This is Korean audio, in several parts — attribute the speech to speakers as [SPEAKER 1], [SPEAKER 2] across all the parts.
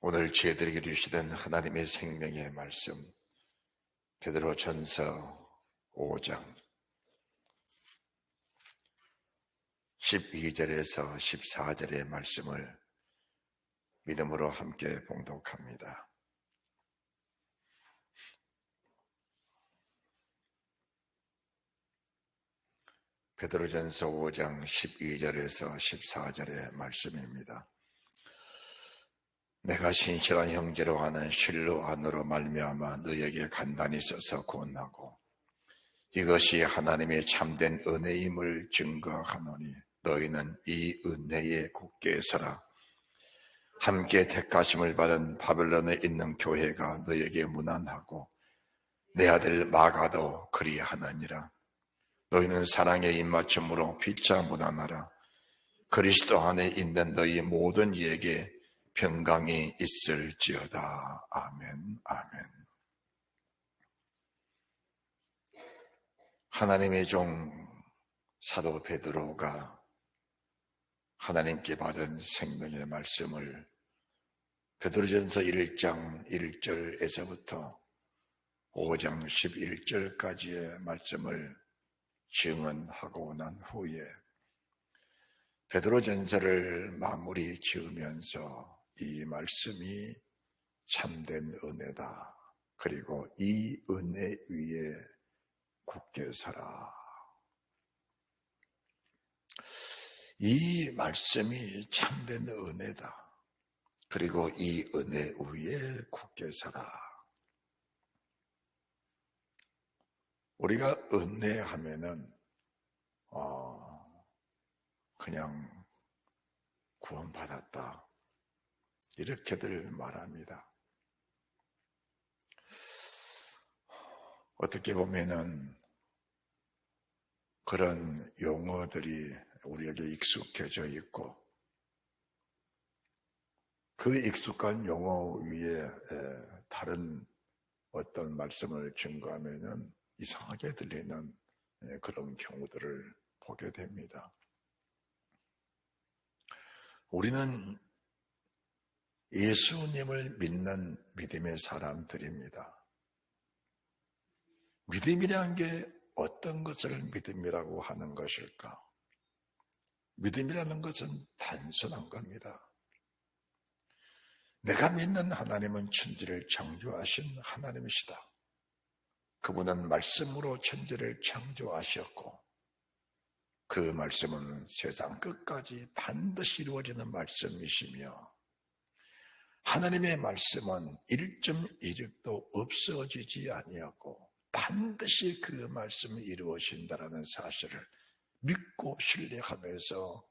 [SPEAKER 1] 오늘 저희들에게 주시던 하나님의 생명의 말씀, 베드로전서 5장 12절에서 14절의 말씀을 믿음으로 함께 봉독합니다. 베드로전서 5장 12절에서 14절의 말씀입니다. 내가 신실한 형제로 하는 실로 안으로 말미암아 너에게 간단히 써서 권하고 이것이 하나님의 참된 은혜임을 증거하노니 너희는 이 은혜에 굳게 서라. 함께 택하심을 받은 바벨론에 있는 교회가 너에게 문안하고 내 아들 마가도 그리하느니라. 너희는 사랑의 입맞춤으로 피차 문안하라. 그리스도 안에 있는 너희 모든 이에게 평강이 있을지어다. 아멘, 아멘. 하나님의 종 사도 베드로가 하나님께 받은 생명의 말씀을 베드로전서 1장 1절에서부터 5장 11절까지의 말씀을 증언하고 난 후에 베드로전서를 마무리 지으면서 이 말씀이 참된 은혜다. 그리고 이 은혜 위에 굳게 서라. 이 말씀이 참된 은혜다. 그리고 이 은혜 위에 굳게 서라. 우리가 은혜하면은 그냥 구원받았다 이렇게들 말합니다. 어떻게 보면은 그런 용어들이 우리에게 익숙해져 있고 그 익숙한 용어 위에 다른 어떤 말씀을 증거하면은 이상하게 들리는 그런 경우들을 보게 됩니다. 우리는 예수님을 믿는 믿음의 사람들입니다. 믿음이란 게 어떤 것을 믿음이라고 하는 것일까? 믿음이라는 것은 단순한 겁니다. 내가 믿는 하나님은 천지를 창조하신 하나님이시다. 그분은 말씀으로 천지를 창조하셨고 그 말씀은 세상 끝까지 반드시 이루어지는 말씀이시며 하나님의 말씀은 1.1획도 없어지지 아니하고 반드시 그 말씀이 이루어진다는 사실을 믿고 신뢰하면서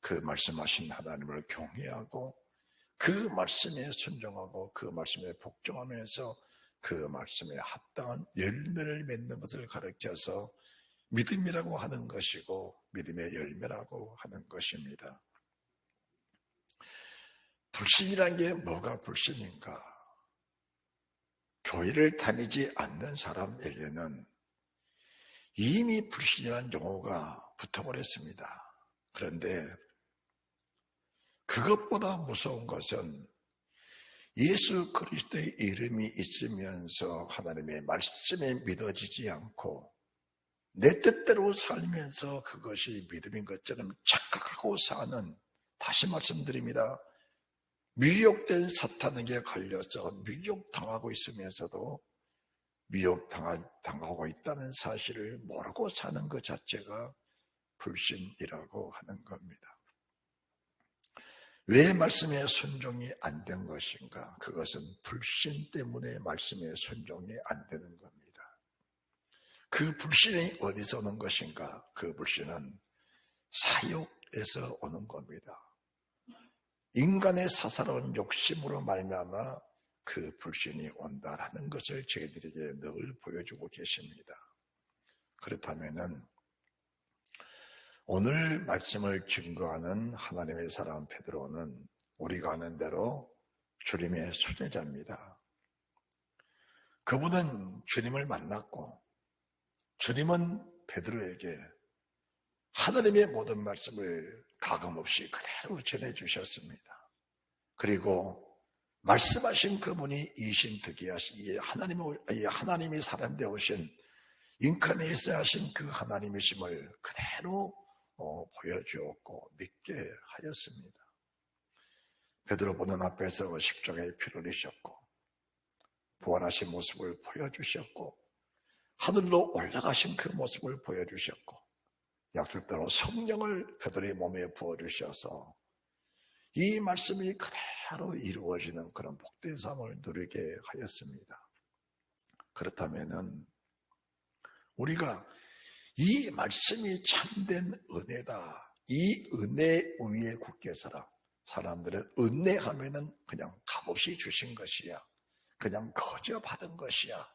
[SPEAKER 1] 그 말씀하신 하나님을 경외하고 그 말씀에 순종하고 그 말씀에 복종하면서 그 말씀에 합당한 열매를 맺는 것을 가르쳐서 믿음이라고 하는 것이고 믿음의 열매라고 하는 것입니다. 불신이란 게 뭐가 불신인가? 교회를 다니지 않는 사람에게는 이미 불신이라는 용어가 붙어버렸습니다. 그런데 그것보다 무서운 것은 예수 그리스도의 이름이 있으면서 하나님의 말씀에 믿어지지 않고 내 뜻대로 살면서 그것이 믿음인 것처럼 착각하고 사는, 다시 말씀드립니다. 미혹된 사탄에게 걸려서 미혹당하고 있으면서도 미혹당하고 있다는 사실을 모르고 사는 것 자체가 불신이라고 하는 겁니다. 왜 말씀에 순종이 안 된 것인가? 그것은 불신 때문에 말씀에 순종이 안 되는 겁니다. 그 불신이 어디서 오는 것인가? 그 불신은 사욕에서 오는 겁니다. 인간의 사사로운 욕심으로 말미암아 그 불신이 온다라는 것을 저희들에게 늘 보여주고 계십니다. 그렇다면은 오늘 말씀을 증거하는 하나님의 사람 베드로는 우리가 아는 대로 주님의 수제자입니다. 그분은 주님을 만났고 주님은 베드로에게 하나님의 모든 말씀을 가감없이 그대로 전해주셨습니다. 그리고 말씀하신 그분이 이신득이하시 하나님이 사람 되오신 인카네이스 하신 그 하나님이심을 그대로 보여주었고 믿게 하였습니다. 베드로 보는 앞에서 십자가의 피를 흘리셨고 부활하신 모습을 보여주셨고 하늘로 올라가신 그 모습을 보여주셨고 약속대로 성령을 베드로의 몸에 부어주셔서 이 말씀이 그대로 이루어지는 그런 복된 삶을 누리게 하였습니다. 그렇다면은 우리가 이 말씀이 참된 은혜다, 이 은혜 위에 굳게 살아. 사람들은 은혜하면은 그냥 값없이 주신 것이야, 그냥 거저 받은 것이야.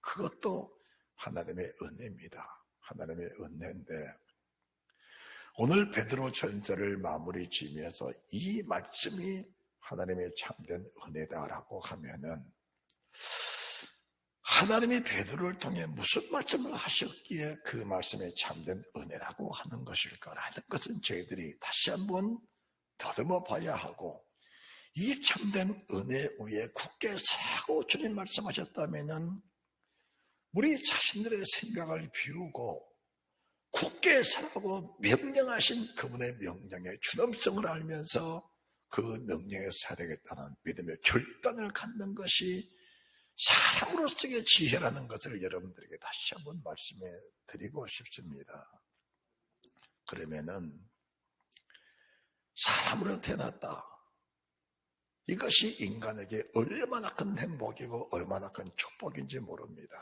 [SPEAKER 1] 그것도 하나님의 은혜입니다. 하나님의 은혜인데 오늘 베드로 전서를 마무리 지으면서 이 말씀이 하나님의 참된 은혜다라고 하면은 하나님이 베드로를 통해 무슨 말씀을 하셨기에 그 말씀이 참된 은혜라고 하는 것일까라는 것은 저희들이 다시 한번 더듬어 봐야 하고, 이 참된 은혜 위에 굳게 서라고 주님 말씀하셨다면은 우리 자신들의 생각을 비우고 굳게 서라고 명령하신 그분의 명령의 준엄성을 알면서 그 명령에 서야 되겠다는 믿음의 결단을 갖는 것이 사람으로서의 지혜라는 것을 여러분들에게 다시 한번 말씀해 드리고 싶습니다. 그러면은 사람으로 태어났다, 이것이 인간에게 얼마나 큰 행복이고 얼마나 큰 축복인지 모릅니다.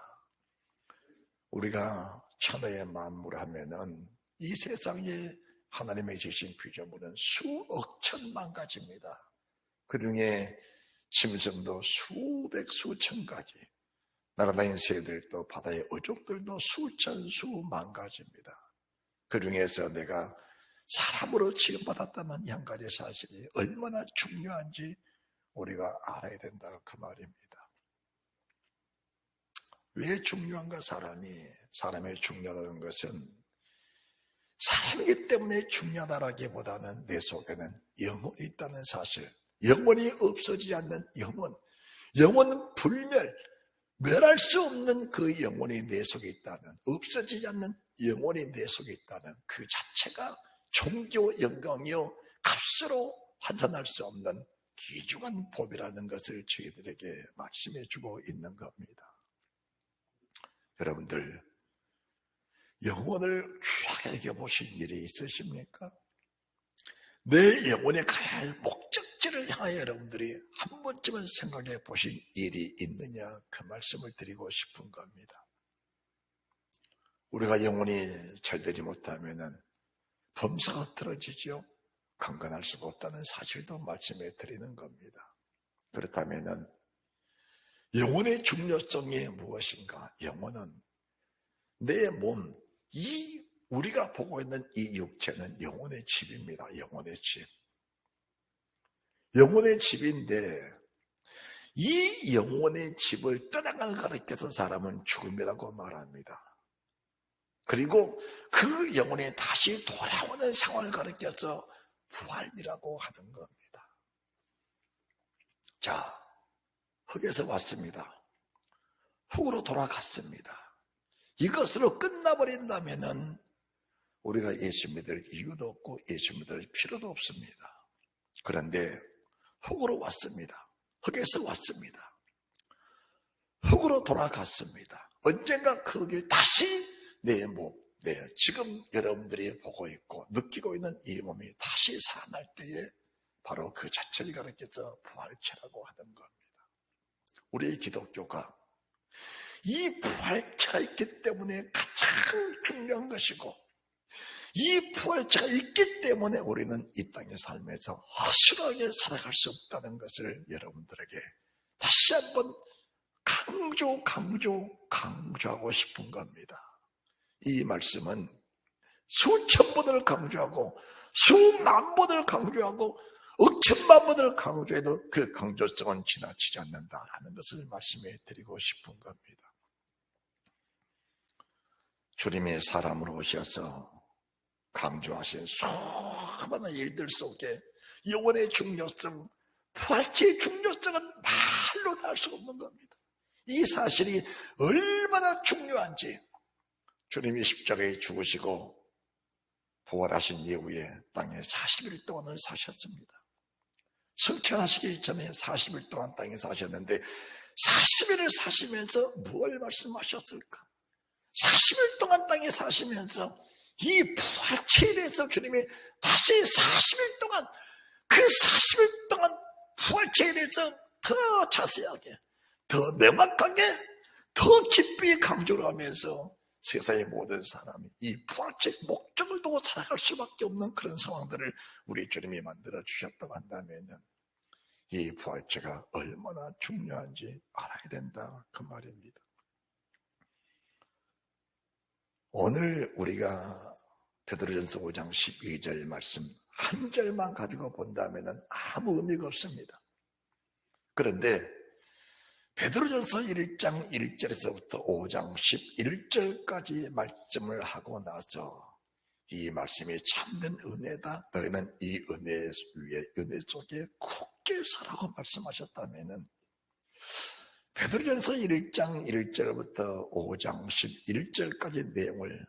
[SPEAKER 1] 우리가 천하의 만물 하면은 이 세상에 하나님의 주신 피조물은 수억 천만 가지입니다. 그 중에 짐승도 수백 수천 가지, 날아다니는 새들도 바다의 어족들도 수천 수만 가지입니다. 그 중에서 내가 사람으로 지음받았다는 한 가지 사실이 얼마나 중요한지 우리가 알아야 된다, 그 말입니다. 왜 중요한가? 사람이 중요하다는 것은 사람이기 때문에 중요하다라기보다는 내 속에는 영혼이 있다는 사실, 영혼이 없어지지 않는 영혼은 멸할 수 없는 그 영혼이 내 속에 있다는, 없어지지 않는 영혼이 내 속에 있다는 그 자체가 종교 영광이요 값으로 환산할 수 없는 귀중한 법이라는 것을 저희들에게 말씀해 주고 있는 겁니다. 여러분들, 영혼을 귀하게 여겨보신 일이 있으십니까? 내 영혼에 가야 할 목적지를 향하여 여러분들이 한 번쯤은 생각해 보신 일이 있느냐, 그 말씀을 드리고 싶은 겁니다. 우리가 영혼이 잘 되지 못하면 범사가 틀어지죠. 강건할 수가 없다는 사실도 말씀해 드리는 겁니다. 그렇다면 영혼의 중요성이 무엇인가? 영혼은 내 몸, 우리가 보고 있는 이 육체는 영혼의 집입니다. 영혼의 집. 영혼의 집인데 이 영혼의 집을 떠나갈 가르쳐서 사람은 죽음이라고 말합니다. 그리고 그 영혼이 다시 돌아오는 상황을 가르쳐서 부활이라고 하는 겁니다. 자, 흙에서 왔습니다. 흙으로 돌아갔습니다. 이것으로 끝나버린다면은 우리가 예수 믿을 이유도 없고 예수 믿을 필요도 없습니다. 그런데 흙으로 왔습니다. 흙에서 왔습니다. 흙으로 돌아갔습니다. 언젠가 거기에 다시 내 몸, 지금 여러분들이 보고 있고 느끼고 있는 이 몸이 다시 살아날 때에 바로 그 자체를 가르쳐서 부활체라고 하는 겁니다. 우리 기독교가 이 부활체가 있기 때문에 가장 중요한 것이고, 이 부활체가 있기 때문에 우리는 이 땅의 삶에서 허술하게 살아갈 수 없다는 것을 여러분들에게 다시 한번 강조하고 싶은 겁니다. 이 말씀은 수천 번을 강조하고 수만 번을 강조하고 억천만 번을 강조해도 그 강조성은 지나치지 않는다라는 것을 말씀해 드리고 싶은 겁니다. 주님이 사람으로 오셔서 강조하신 수많은 일들 속에 영혼의 중요성, 부활체의 중요성은 말로 다 할 수가 없는 겁니다. 이 사실이 얼마나 중요한지 주님이 십자가에 죽으시고 부활하신 이후에 땅에 40일 동안을 사셨습니다. 승천하시기 전에 40일 동안 땅에 사셨는데 40일을 사시면서 뭘 말씀하셨을까? 40일 동안 땅에 사시면서 이 부활체에 대해서 주님이 다시 40일 동안 그 40일 동안 부활체에 대해서 더 자세하게, 더 명확하게, 더 깊이 강조를 하면서 세상의 모든 사람이 이 부활체의 목적을 두고 살아갈 수밖에 없는 그런 상황들을 우리 주님이 만들어 주셨다고 한다면 이 부활체가 얼마나 중요한지 알아야 된다 그 말입니다. 오늘 우리가 베드로전서 5장 12절 말씀 한 절만 가지고 본다면 아무 의미가 없습니다. 그런데 베드로전서 1장 1절에서부터 5장 11절까지 말씀을 하고 나서 이 말씀이 참된 은혜다. 너희는 이 은혜 위에 은혜 속에 굳게 서라고 말씀하셨다면 베드로전서 1장 1절부터 5장 11절까지 내용을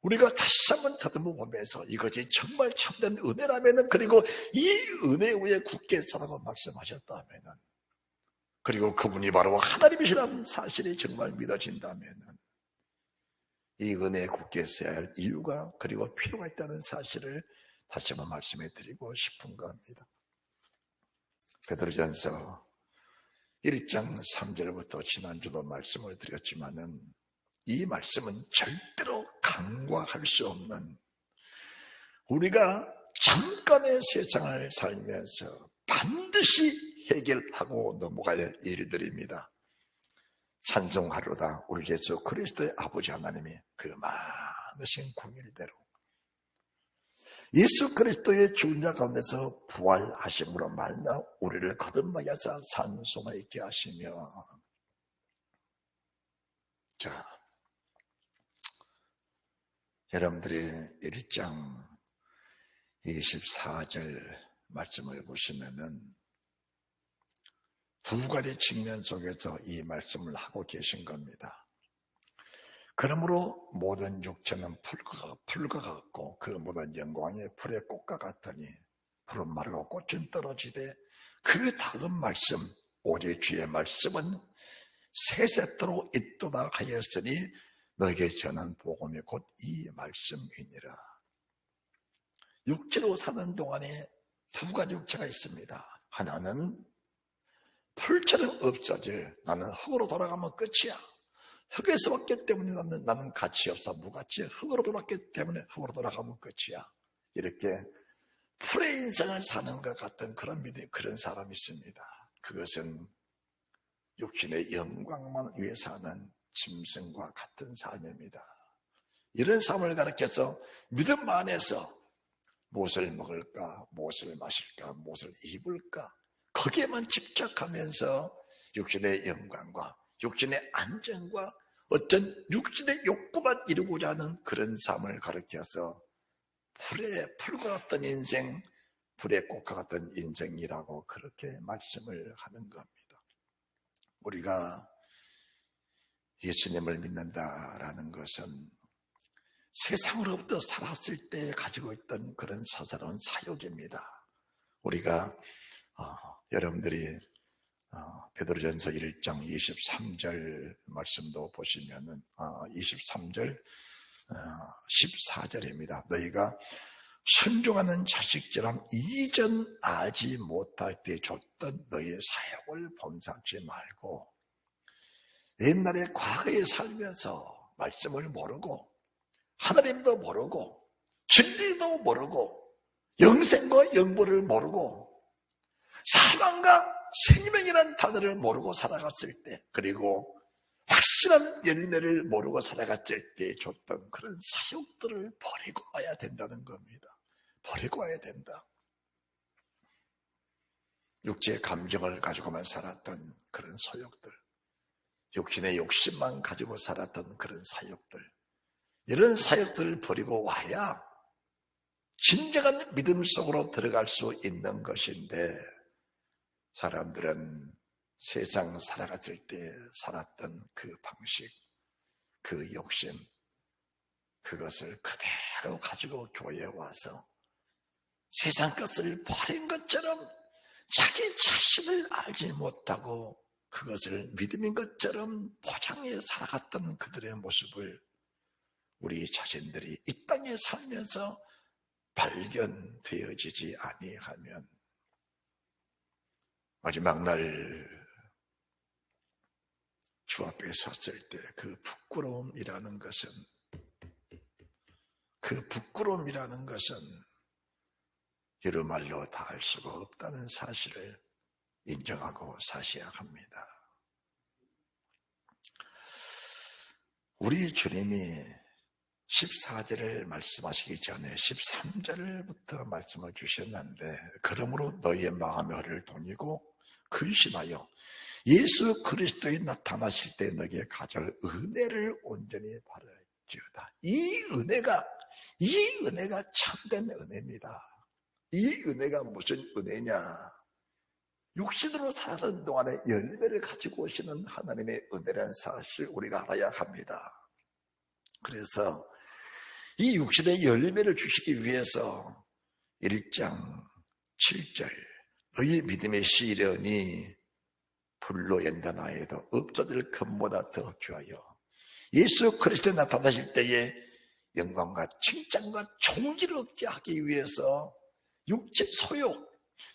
[SPEAKER 1] 우리가 다시 한번 더듬어 보면서 이것이 정말 참된 은혜라면 그리고 이 은혜 위에 굳게 서라고 말씀하셨다면 그리고 그분이 바로 하나님이시라는 사실이 정말 믿어진다면 이 은혜에 굳게 서야 할 이유가 그리고 필요가 있다는 사실을 다시 한번 말씀해 드리고 싶은 겁니다. 베드로전서 1장 3절부터 지난주도 말씀을 드렸지만은 이 말씀은 절대로 간과할 수 없는 우리가 잠깐의 세상을 살면서 반드시 해결하고 넘어가야 할 일들입니다. 찬송하로다 우리 예수 그리스도의 아버지 하나님이 그 많으신 궁일대로 예수 그리스도의 죽은 자 가운데서 부활하심으로 말미암아 우리를 거듭나여서 산소나 있게 하시며 자 여러분들이 1장 24절 말씀을 보시면은 두 가지 측면 속에서 이 말씀을 하고 계신 겁니다. 그러므로 모든 육체는 풀과 같고 그 모든 영광이 불의 꽃과 같으니 풀은 마르고 꽃은 떨어지되 그 다음 말씀 오직 주의 말씀은 세세토록 있도다 하였으니 너에게 전한 복음이 곧 이 말씀이니라. 육체로 사는 동안에 두 가지 육체가 있습니다. 하나는 풀처럼 없어질 나는 흙으로 돌아가면 끝이야. 흙에서 왔기 때문에 나는 가치 없어. 무가치. 흙으로 돌아왔기 때문에 흙으로 돌아가면 끝이야. 이렇게 풀의 인생을 사는 것 같은 그런 믿음, 그런 사람이 있습니다. 그것은 육신의 영광만 위해 사는 짐승과 같은 삶입니다. 이런 삶을 가르쳐서 믿음 안에서 무엇을 먹을까, 무엇을 마실까, 무엇을 입을까 거기에만 집착하면서 육신의 영광과 육신의 안정과 어떤 육신의 욕구만 이루고자 하는 그런 삶을 가르쳐서 풀과 같은 인생, 불의 꽃과 같은 인생이라고 그렇게 말씀을 하는 겁니다. 우리가 예수님을 믿는다라는 것은 세상으로부터 살았을 때 가지고 있던 그런 사사로운 사역입니다. 우리가 여러분들이 베드로전서 1장 23절 말씀도 보시면은 23절 14절입니다. 너희가 순종하는 자식처럼 이전 알지 못할 때 줬던 너희의 사역을 범상치 말고 옛날에 과거에 살면서 말씀을 모르고 하나님도 모르고 진리도 모르고 영생과 영보를 모르고 사망과 생명이라는 단어를 모르고 살아갔을 때 그리고 확실한 열매를 모르고 살아갔을 때 줬던 그런 사역들을 버리고 와야 된다는 겁니다. 버리고 와야 된다. 육체의 감정을 가지고만 살았던 그런 소욕들, 육신의 욕심만 가지고 살았던 그런 사역들, 이런 사역들을 버리고 와야 진정한 믿음 속으로 들어갈 수 있는 것인데 사람들은 세상 살아갔을 때 살았던 그 방식, 그 욕심, 그것을 그대로 가지고 교회에 와서 세상 것을 버린 것처럼 자기 자신을 알지 못하고 그것을 믿음인 것처럼 포장해 살아갔던 그들의 모습을 우리 자신들이 이 땅에 살면서 발견되어지지 아니하면 마지막 날 주 앞에 섰을 때 그 부끄러움이라는 것은 여러 말로 다 알 수가 없다는 사실을 인정하고 사셔야 합니다. 우리 주님이 14절을 말씀하시기 전에 13절부터 말씀을 주셨는데, 그러므로 너희의 마음의 허를 동이고 근심하여 예수 그리스도에 나타나실 때 너희에게 가질 은혜를 온전히 바랄지어다. 이 은혜가 참된 은혜입니다. 이 은혜가 무슨 은혜냐? 육신으로 살았던 동안에 열매를 가지고 오시는 하나님의 은혜라는 사실을 우리가 알아야 합니다. 그래서 이 육신의 열매를 주시기 위해서 1장 7절 너희 믿음의 시련이 불로 연단하여도 없어질 것보다 더 귀하여 예수 그리스도에 나타나실 때에 영광과 칭찬과 존귀를 얻게 하기 위해서 육체 소욕,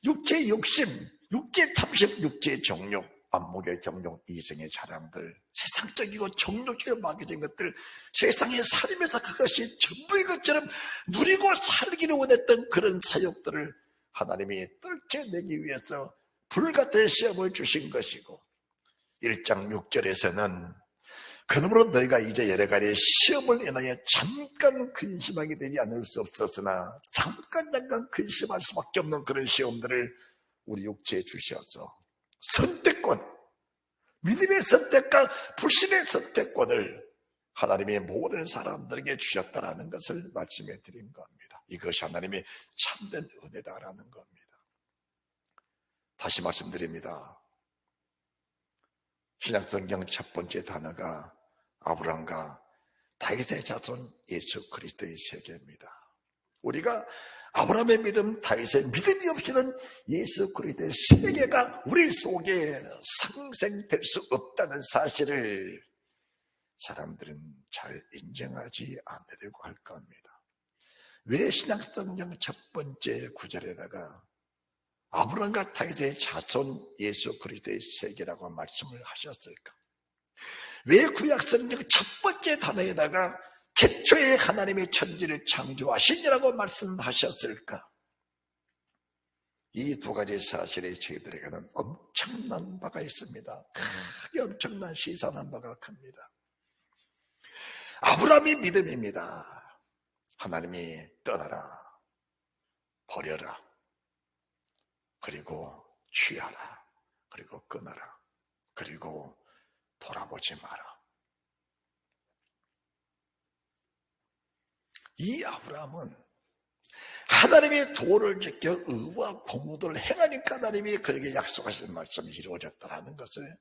[SPEAKER 1] 육체 욕심, 육체 탐심, 육체 정욕, 안목의 정욕, 이성의 자랑들, 세상적이고 정욕적이고 막혀진 것들, 세상의 삶에서 그것이 전부의 것처럼 누리고 살기를 원했던 그런 사욕들을 하나님이 떨쳐내기 위해서 불같은 시험을 주신 것이고, 1장 6절에서는 그러므로 너희가 이제 여러 가지 시험을 인하여 잠깐 근심하게 되지 않을 수 없었으나 잠깐 근심할 수밖에 없는 그런 시험들을 우리 육체에 주셔서 선택권, 믿음의 선택과 불신의 선택권을 하나님의 모든 사람들에게 주셨다라는 것을 말씀해 드린 겁니다. 이것이 하나님의 참된 은혜다라는 겁니다. 다시 말씀드립니다. 신약성경 첫 번째 단어가 아브라함과 다윗의 자손 예수 그리스도의 세계입니다. 우리가 아브라함의 믿음, 다윗의 믿음이 없이는 예수 그리스도의 세계가 우리 속에 상생될 수 없다는 사실을 사람들은 잘 인정하지 않으려고 할 겁니다. 왜 신약성경 첫 번째 구절에다가 아브라함과 다윗의 자손 예수 그리스도의 세계라고 말씀을 하셨을까? 왜 구약성경 첫 번째 단어에다가 태초에 하나님의 천지를 창조하시니라고 말씀하셨을까? 이 두 가지 사실이 저희들에게는 엄청난 바가 있습니다. 크게 엄청난 시사하는 바가 큽니다. 아브라함의 믿음입니다. 하나님이 떠나라, 버려라, 그리고 취하라, 그리고 끊어라, 그리고 돌아보지 마라. 이 아브라함은 하나님의 도를 지켜 의와 공의를 행하니까 하나님이 그에게 약속하신 말씀이 이루어졌다는 것을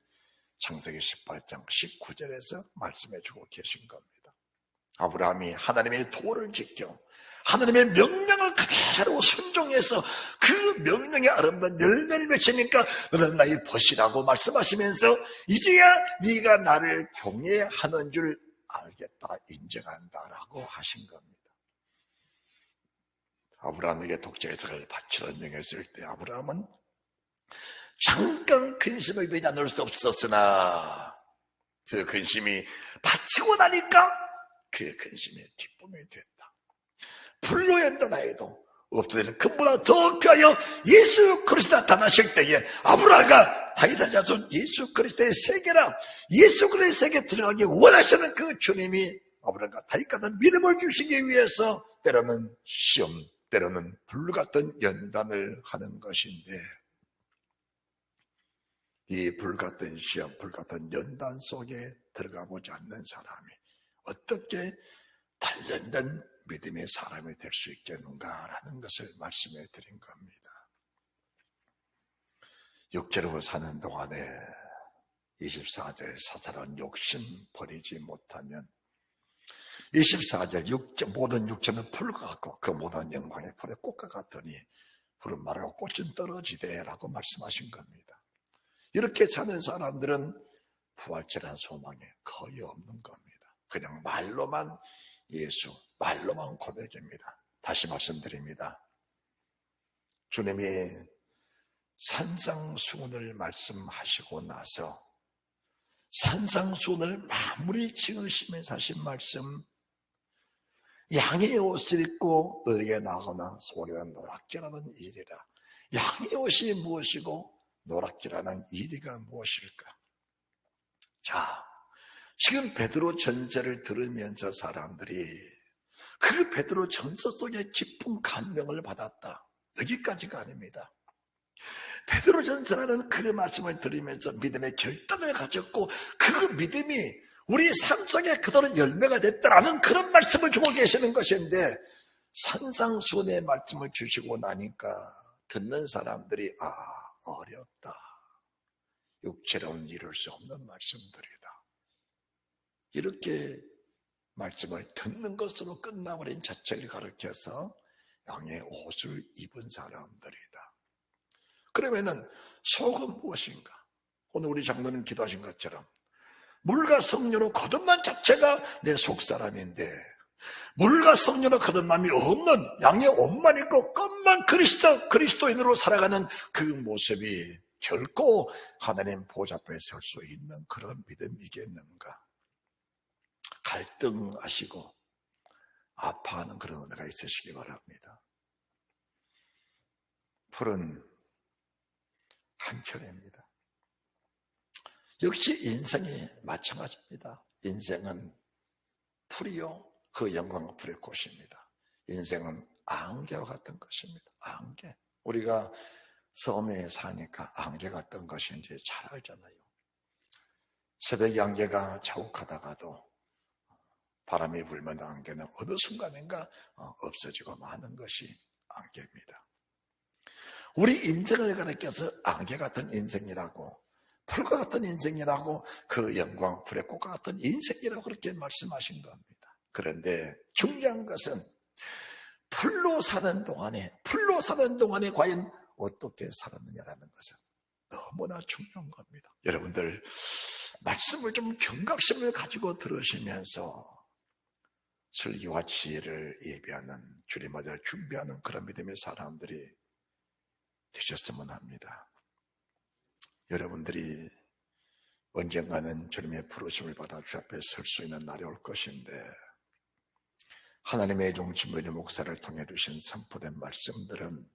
[SPEAKER 1] 창세기 18장 19절에서 말씀해 주고 계신 겁니다. 아브라함이 하나님의 도를 지켜 하나님의 명령을 그대로 순종해서 그 명령에 아름다운 열매를 맺으니까 너는 나의 벗이라고 말씀하시면서 이제야 네가 나를 경외하는 줄 알겠다, 인정한다라고 하신 겁니다. 아브라함에게 독자 해석을 바치라 명했을 때 아브라함은 잠깐 근심하게 되지 않을 수 없었으나 그 근심이 바치고 나니까 그 근심이 기쁨이 됐다. 불로 연단하여도 없어지는 그보다 더 귀하여 예수 그리스도 나타나실 때에 아브라함과 다윗의 자손 예수 그리스도의 세계라, 예수 그리스도의 세계에 들어가기 원하시는 그 주님이 아브라함과 다윗과 믿음을 주시기 위해서 때로는 시험, 때로는 불같은 연단을 하는 것인데, 이 불같은 시험, 불같은 연단 속에 들어가 보지 않는 사람이 어떻게 단련된 믿음의 사람이 될 수 있겠는가라는 것을 말씀해 드린 겁니다. 육체로 사는 동안에 24절 사사로운 욕심 버리지 못하면 24절 모든 육체는 풀과 같고 그 모든 영광의 풀의 꽃과 같으니 푸른 말하고 꽃은 떨어지되라고 말씀하신 겁니다. 이렇게 사는 사람들은 부활절한 소망이 거의 없는 겁니다. 그냥 말로만 예수, 말로만 고백입니다. 다시 말씀드립니다. 주님이 산상수훈을 말씀하시고 나서 산상수훈을 마무리 지으시면서 하신 말씀, 양의 옷을 입고 너에게 나거나 속에다 노락질하는 일이라. 양의 옷이 무엇이고 노락질하는 일이가 무엇일까? 자, 지금 베드로 전서를 들으면서 사람들이 그 베드로 전서 속에 깊은 감명을 받았다. 여기까지가 아닙니다. 베드로 전서라는 그 말씀을 들으면서 믿음의 결단을 가졌고 그 믿음이 우리 삶 속에 그대로 열매가 됐다라는 그런 말씀을 주고 계시는 것인데 산상수훈의 말씀을 주시고 나니까 듣는 사람들이 어렵다. 육체로는 이룰 수 없는 말씀들이다. 이렇게 말씀을 듣는 것으로 끝나버린 자체를 가르쳐서 양의 옷을 입은 사람들이다. 그러면은 속은 무엇인가? 오늘 우리 장로님 기도하신 것처럼 물과 성령으로 거듭난 자체가 내 속사람인데 물과 성령으로 거듭남이 없는 양의 옷만 입고 껌만 그리스도인으로 살아가는 그 모습이 결코 하나님 보좌 앞에 설 수 있는 그런 믿음이겠는가? 갈등하시고 아파하는 그런 은혜가 있으시기 바랍니다. 풀은 한철입니다. 역시 인생이 마찬가지입니다. 인생은 풀이요, 그 영광은 풀의 꽃입니다. 인생은 안개와 같은 것입니다. 안개. 우리가 섬에 사니까 안개가 어떤 것인지 잘 알잖아요. 새벽에 안개가 자욱하다가도 바람이 불면 안개는 어느 순간인가 없어지고 마는 것이 안개입니다. 우리 인생을 가리켜서 안개 같은 인생이라고, 풀과 같은 인생이라고, 그 영광 풀의 꽃과 같은 인생이라고 그렇게 말씀하신 겁니다. 그런데 중요한 것은 풀로 사는 동안에 과연 어떻게 살았느냐라는 것은 너무나 중요한 겁니다. 여러분들 말씀을 좀 경각심을 가지고 들으시면서 설교와 지혜를 예비하는, 주님을 준비하는 그런 믿음의 사람들이 되셨으면 합니다. 여러분들이 언젠가는 주님의 부르심을 받아 주 앞에 설 수 있는 날이 올 것인데 하나님의 종신문의 목사를 통해 주신 선포된 말씀들은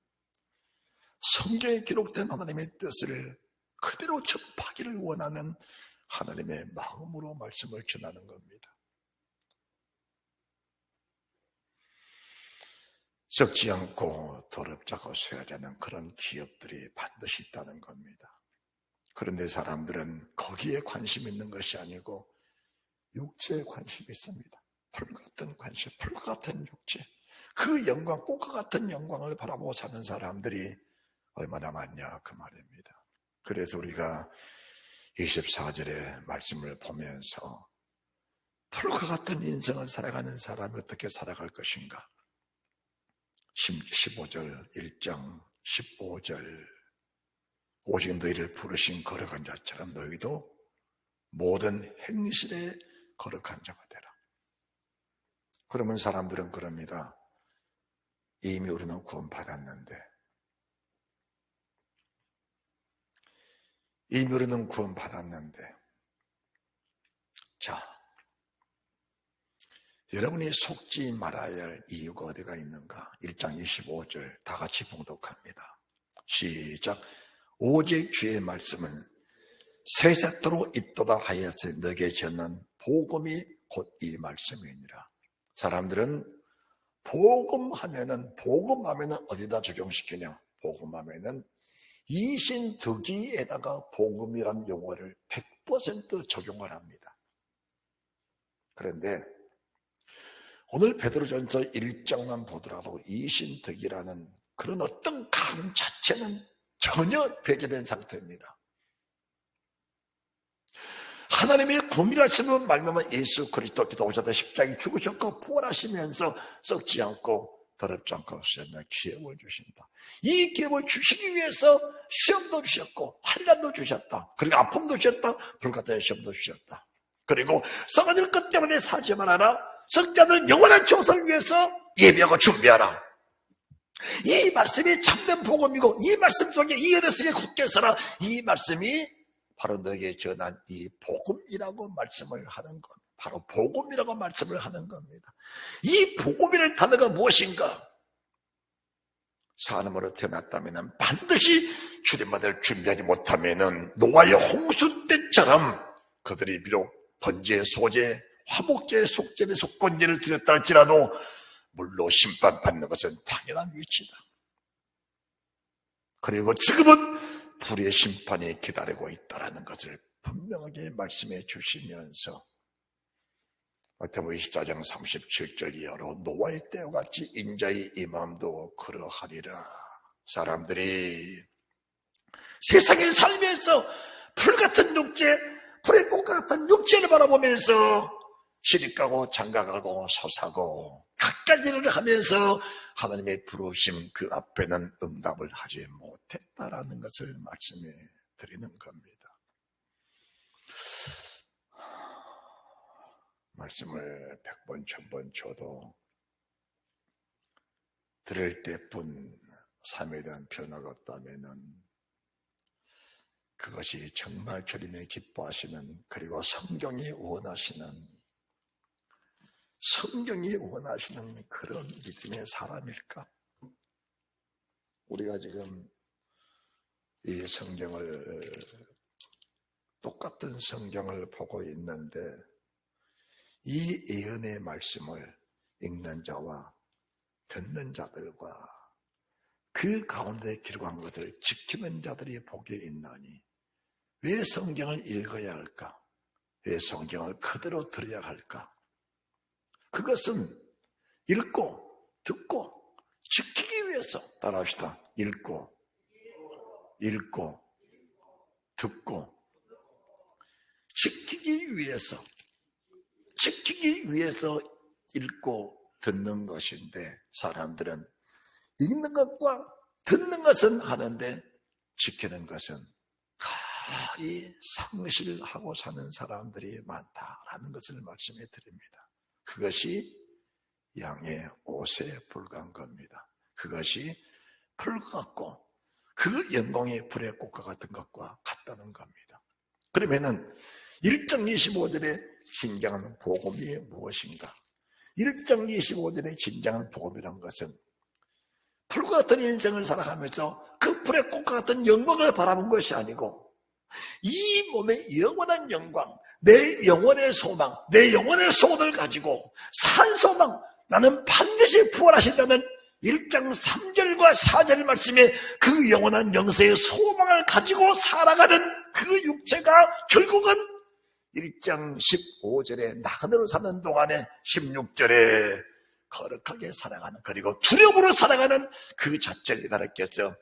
[SPEAKER 1] 성경에 기록된 하나님의 뜻을 그대로 접하기를 원하는 하나님의 마음으로 말씀을 전하는 겁니다. 썩지 않고 더럽지 않고 쇠하지 않은 그런 기업들이 반드시 있다는 겁니다. 그런데 사람들은 거기에 관심 있는 것이 아니고 육체에 관심이 있습니다. 풀 같은 관심, 풀 같은 육체, 그 영광, 꽃과 같은 영광을 바라보고 사는 사람들이 얼마나 많냐 그 말입니다. 그래서 우리가 24절의 말씀을 보면서 풀과 같은 인생을 살아가는 사람이 어떻게 살아갈 것인가? 15절, 1장 15절, 오직 너희를 부르신 거룩한 자처럼 너희도 모든 행실에 거룩한 자가 되라. 그러면 사람들은 그럽니다. 이미 우리는 구원받았는데, 자, 여러분이 속지 말아야 할 이유가 어디가 있는가? 1장 25절 다 같이 봉독합니다. 시작. 오직 주의 말씀은 세세토록 있도다 하여서 너게 전한 복음이 곧 이 말씀이니라. 사람들은 복음하면은 어디다 적용시키냐? 복음하면은 이신득이에다가 복음이란 용어를 100% 적용을 합니다. 그런데 오늘 베드로전서 1장만 보더라도 이신득이라는 그런 어떤 감 자체는 전혀 배제된 상태입니다. 하나님의 구원이라시는 말미암아 예수 그리스도께서 오셔서 십자가에 죽으셨고 부활하시면서 썩지 않고 더럽지 않고 없으셨나 기업을 주신다. 이 기업을 주시기 위해서 시험도 주셨고 환난도 주셨다. 그리고 아픔도 주셨다. 불같은 시험도 주셨다. 그리고 썩어질 것 때문에 살지 말아라. 성자들 영원한 조선을 위해서 예비하고 준비하라. 이 말씀이 참된 복음이고 이 말씀 속에 이 은혜 속에 굳게 서라. 이 말씀이 바로 너에게 전한 이 복음이라고 말씀을 하는 것. 바로 복음이라고 말씀을 하는 겁니다. 이 복음이라는 단어가 무엇인가? 사람으로 태어났다면 반드시 주님만을 준비하지 못하면 노아의 홍수 때처럼 그들이 비록 번제, 소제, 화목제, 속제의 속건제를 드렸다 할지라도 물로 심판받는 것은 당연한 위치다. 그리고 지금은 불의 심판이 기다리고 있다는 것을 분명하게 말씀해 주시면서 마태복음 24장 37절 이하로 노아의 때와 같이 인자의 임함도 그러하리라. 사람들이 세상의 삶에서 풀같은 육체, 불의 꽃과 같은 육체를 바라보면서 시집가고 장가가고 서사고 갖가지를 하면서 하나님의 부르심 그 앞에는 응답을 하지 못했다라는 것을 말씀해 드리는 겁니다. 말씀을 100번, 1000번 줘도 들을 때뿐 삶에 대한 변화가 없다면은 그것이 정말 주님의 기뻐하시는 그리고 성경이 원하시는 그런 믿음의 사람일까? 우리가 지금 이 성경을 똑같은 성경을 보고 있는데 이 예언의 말씀을 읽는 자와 듣는 자들과 그 가운데 기록한 것을 지키는 자들이 복이 있나니 왜 성경을 읽어야 할까? 왜 성경을 그대로 들어야 할까? 그것은 읽고 듣고 지키기 위해서 따라합시다. 읽고 듣고 지키기 위해서 읽고 듣는 것인데 사람들은 읽는 것과 듣는 것은 하는데 지키는 것은 가히 상실하고 사는 사람들이 많다라는 것을 말씀해 드립니다. 그것이 양의 옷에 불과한 겁니다. 그것이 풀과 같고 그 영광의 불의 꽃과 같은 것과 같다는 겁니다. 그러면은 1장 25절에 진정한 복음이 무엇인가? 1장 25절에 진정한 복음이라는 것은 불과 같은 인생을 살아가면서 그 불의 꽃과 같은 영광을 바라본 것이 아니고 이 몸의 영원한 영광, 내 영혼의 소망, 내 영혼의 소원을 가지고 산 소망, 나는 반드시 부활하신다는 1장 3절과 4절 말씀에 그 영원한 영세의 소망을 가지고 살아가는 그 육체가 결국은 1장 15절에 나그네로 사는 동안에 16절에 거룩하게 살아가는 그리고 두려움으로 살아가는 그 자체를 가르쳐서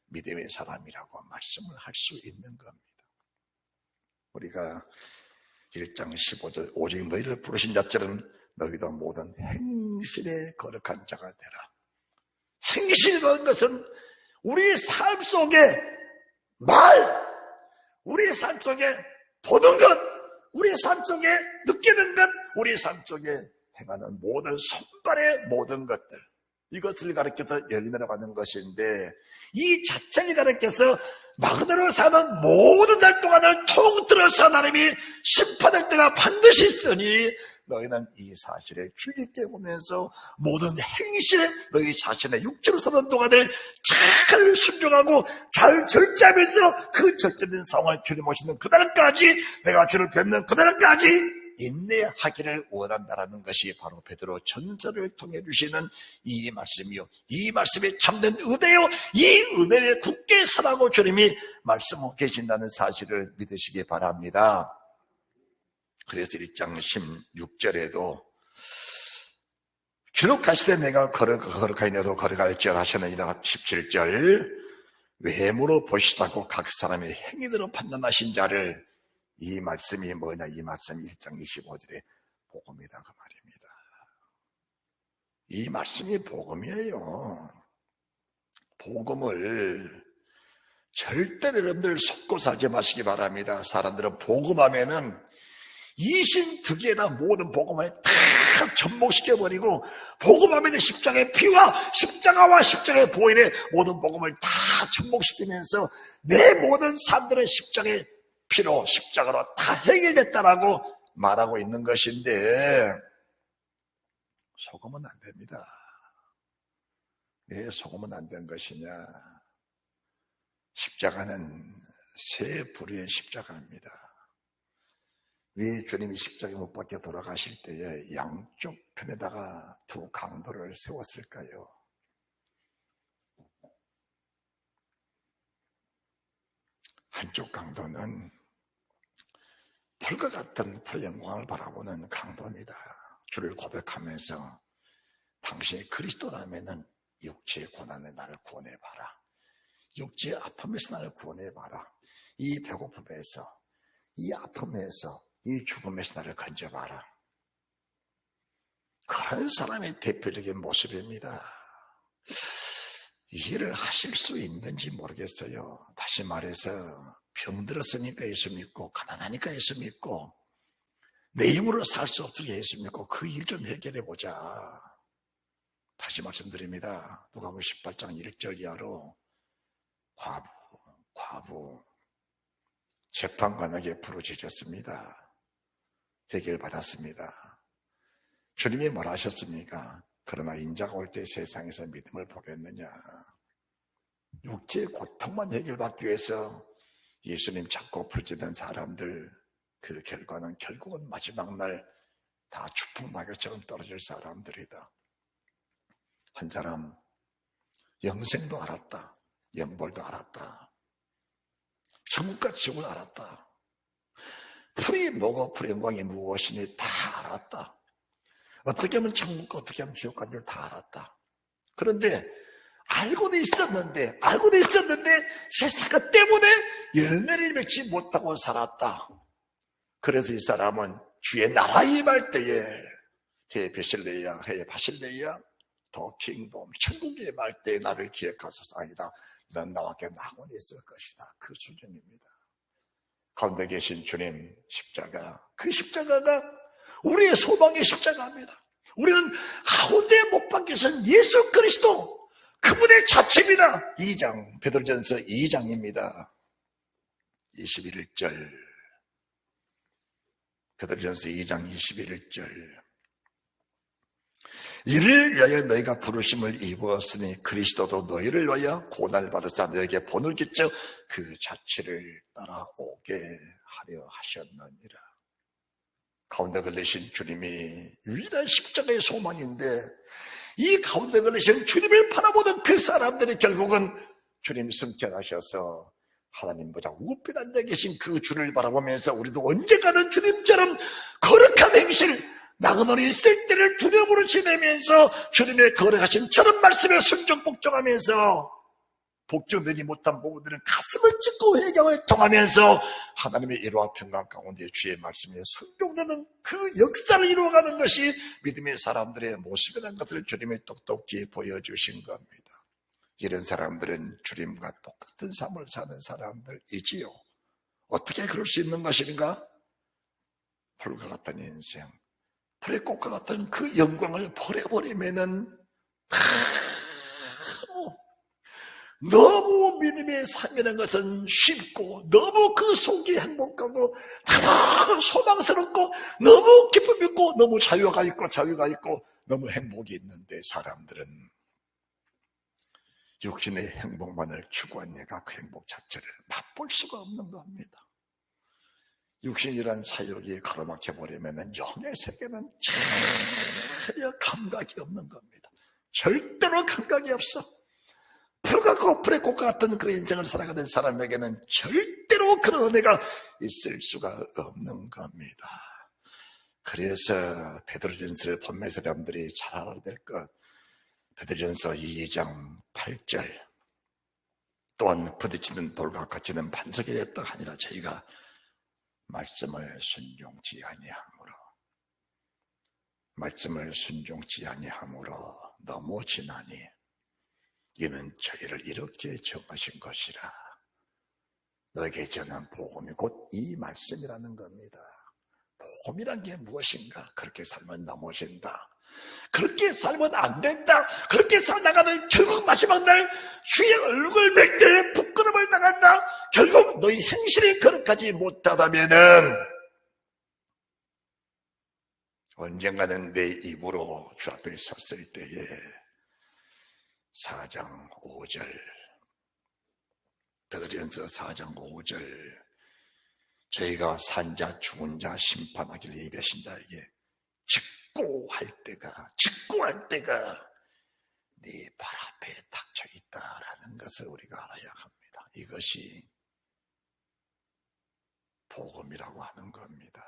[SPEAKER 1] 믿음의 사람이라고 말씀을 할 수 있는 겁니다. 우리가 1장 15절 오직 너희를 부르신 자처럼 너희도 모든 행실에 거룩한 자가 되라. 행실이라는 것은 우리 삶 속에 우리 삶 속에 보는 것, 우리 삶 속에 느끼는 것, 우리 삶 속에 행하는 모든 손발의 모든 것들, 이것을 가르쳐서 열매나가는 것인데 이 자체를 가르쳐서 나그네로 사는 모든 날 동안을 통틀어서 하나님이 심판할 때가 반드시 있으니 너희는 이 사실을 주의 있게 보면서 모든 행실에 너희 자신의 육체로 사는 동안을 잘 순종하고 잘 절제하면서 그 절제된 상황을 주님 오시는 그날까지 내가 주를 뵙는 그날까지 인내하기를 원한다라는 것이 바로 베드로 전서를 통해 주시는 이 말씀이요, 이 말씀이 참된 은혜요, 이 은혜에 굳게 서라고 주님이 말씀하고 계신다는 사실을 믿으시기 바랍니다. 그래서 1장 16절에도 기록하시되 내가 거룩하니 너도 거룩할지어다 하시느니라. 17절 외모로 보시자고 각 사람의 행위대로 판단하신 자를, 이 말씀이 뭐냐, 이 말씀 1장 25절에 복음이다 그 말입니다. 이 말씀이 복음이에요. 복음을 절대로 여러분들 속고 살지 마시기 바랍니다. 사람들은 복음하면은 이신득에다 모든 복음을 다 접목시켜버리고, 복음하면 십자가의 피와 십자가의 보혈의 모든 복음을 다 접목시키면서 내 모든 삶들은 십자가의 피로, 십자가로 다 해결됐다라고 말하고 있는 것인데, 속으면 안 됩니다. 왜 속으면 안 된 것이냐? 십자가는 세 부류의 십자가입니다. 왜 주님이 십자가에 못 박혀 돌아가실 때에 양쪽 편에다가 두 강도를 세웠을까요? 한쪽 강도는 불과 같은 불의 영광을 바라보는 강도입니다. 주를 고백하면서 당신이 그리스도라면은 육체의 고난에 나를 구원해봐라. 육체의 아픔에서 나를 구원해봐라. 이 배고픔에서, 이 아픔에서, 이 죽음에서 나를 건져봐라. 그런 사람의 대표적인 모습입니다. 이해를 하실 수 있는지 모르겠어요. 다시 말해서 병들었으니까 예수 믿고, 가난하니까 예수 믿고, 내 힘으로 살 수 없으니까 예수 믿고, 그 일 좀 해결해보자. 다시 말씀드립니다. 누가복음 18장 1절 이하로 과부 재판관에게 부르짖었습니다. 해결받았습니다. 주님이 뭐라 하셨습니까? 그러나 인자가 올 때 세상에서 믿음을 보겠느냐. 육체의 고통만 해결받기 위해서 예수님 찾고 풀짖는 사람들, 그 결과는 결국은 마지막 날 다 추풍낙엽처럼 떨어질 사람들이다. 한 사람 영생도 알았다. 영벌도 알았다. 천국과 지옥을 알았다. 풀이 뭐고 풀의 영광이 무엇이니 다 알았다. 어떻게 하면 천국과 어떻게 하면 지옥 간지를 다 알았다. 그런데 알고도 있었는데 세상 때문에 열매를 맺지 못하고 살았다. 그래서 이 사람은 주의 나라 임할 때에 해 베실레야, 해 바실레야, 더 킹돔, 천국에 임할 때에 나를 기억하소서. 아니다, 넌 나와 함께 낙원에 있을 것이다. 그 수준입니다. 가운데 계신 주님 십자가, 그 십자가가 우리의 소망의 십자가입니다. 우리는 가운데 못 박히신 예수 그리스도, 그분의 자체입니다. 2장, 베드로전서 2장입니다. 21절. 베드로전서 2장 21절. 이를 위하여 너희가 부르심을 입었으니 그리스도도 너희를 위하여 고난을 받으사 너희에게 본을 끼쳐 그 자체를 따라오게 하려 하셨느니라. 가운데 걸리신 주님이 위대한 십자가의 소망인데, 이 가운데 걸리신 주님을 바라보던 그 사람들이 결국은 주님 승천하셔서 하나님 보좌 우편에 앉아 계신 그 주를 바라보면서 우리도 언젠가는 주님처럼 거룩한 행실, 나그네로 있을 때를 두려움으로 지내면서 주님의 거룩하신 저런 말씀에 순종 복종하면서 복종되지 못한 부분들은 가슴을 찢고 회개하며 통하면서 하나님의 일화 평강 가운데 주의 말씀에 순종되는 그 역사를 이루어가는 것이 믿음의 사람들의 모습이라는 것을 주님이 똑똑히 보여주신 겁니다. 이런 사람들은 주님과 똑같은 삶을 사는 사람들이지요. 어떻게 그럴 수 있는 것인가? 불과 같은 인생, 불의 꽃과 같은 그 영광을 버려버리면은 너무 믿음의 삶이라는 것은 쉽고, 너무 그 속이 행복하고, 너무 소망스럽고, 너무 기쁨이 있고, 너무 자유가 있고, 너무 행복이 있는데, 사람들은 육신의 행복만을 추구하니까 그 행복 자체를 맛볼 수가 없는 겁니다. 육신이란 사욕이 가로막혀버리면 영의 세계는 전혀 감각이 없는 겁니다. 절대로 감각이 없어. 불과 불의 꽃과 같은 그런 인생을 살아가는 사람에게는 절대로 그런 은혜가 있을 수가 없는 겁니다. 그래서 베드로전서를 본매 사람들이 잘 알아야 될 것, 베드로전서 2장 8절, 또한 부딪히는 돌과 거치는 반석이 됐다 하니라. 저희가 말씀을 순종치 아니함으로, 말씀을 순종치 아니함으로 넘어지나니 이는 저희를 이렇게 정하신 것이라. 너에게 전한 복음이 곧 이 말씀이라는 겁니다. 복음이란 게 무엇인가? 그렇게 살면 넘어진다. 그렇게 살면 안 된다. 그렇게 살다가는 결국 마지막 날 주의 얼굴 뵐 때 부끄러움을 당한다. 결국 너희 행실이 그렇게까지 못하다면은 언젠가는 내 입으로 주 앞에 섰을 때에 4장 5절 베드로전서 4장 5절 저희가 산자 죽은 자 심판하기를 예비하신 자에게 직고할 때가 네 발 앞에 닥쳐 있다라는 것을 우리가 알아야 합니다. 이것이 복음이라고 하는 겁니다.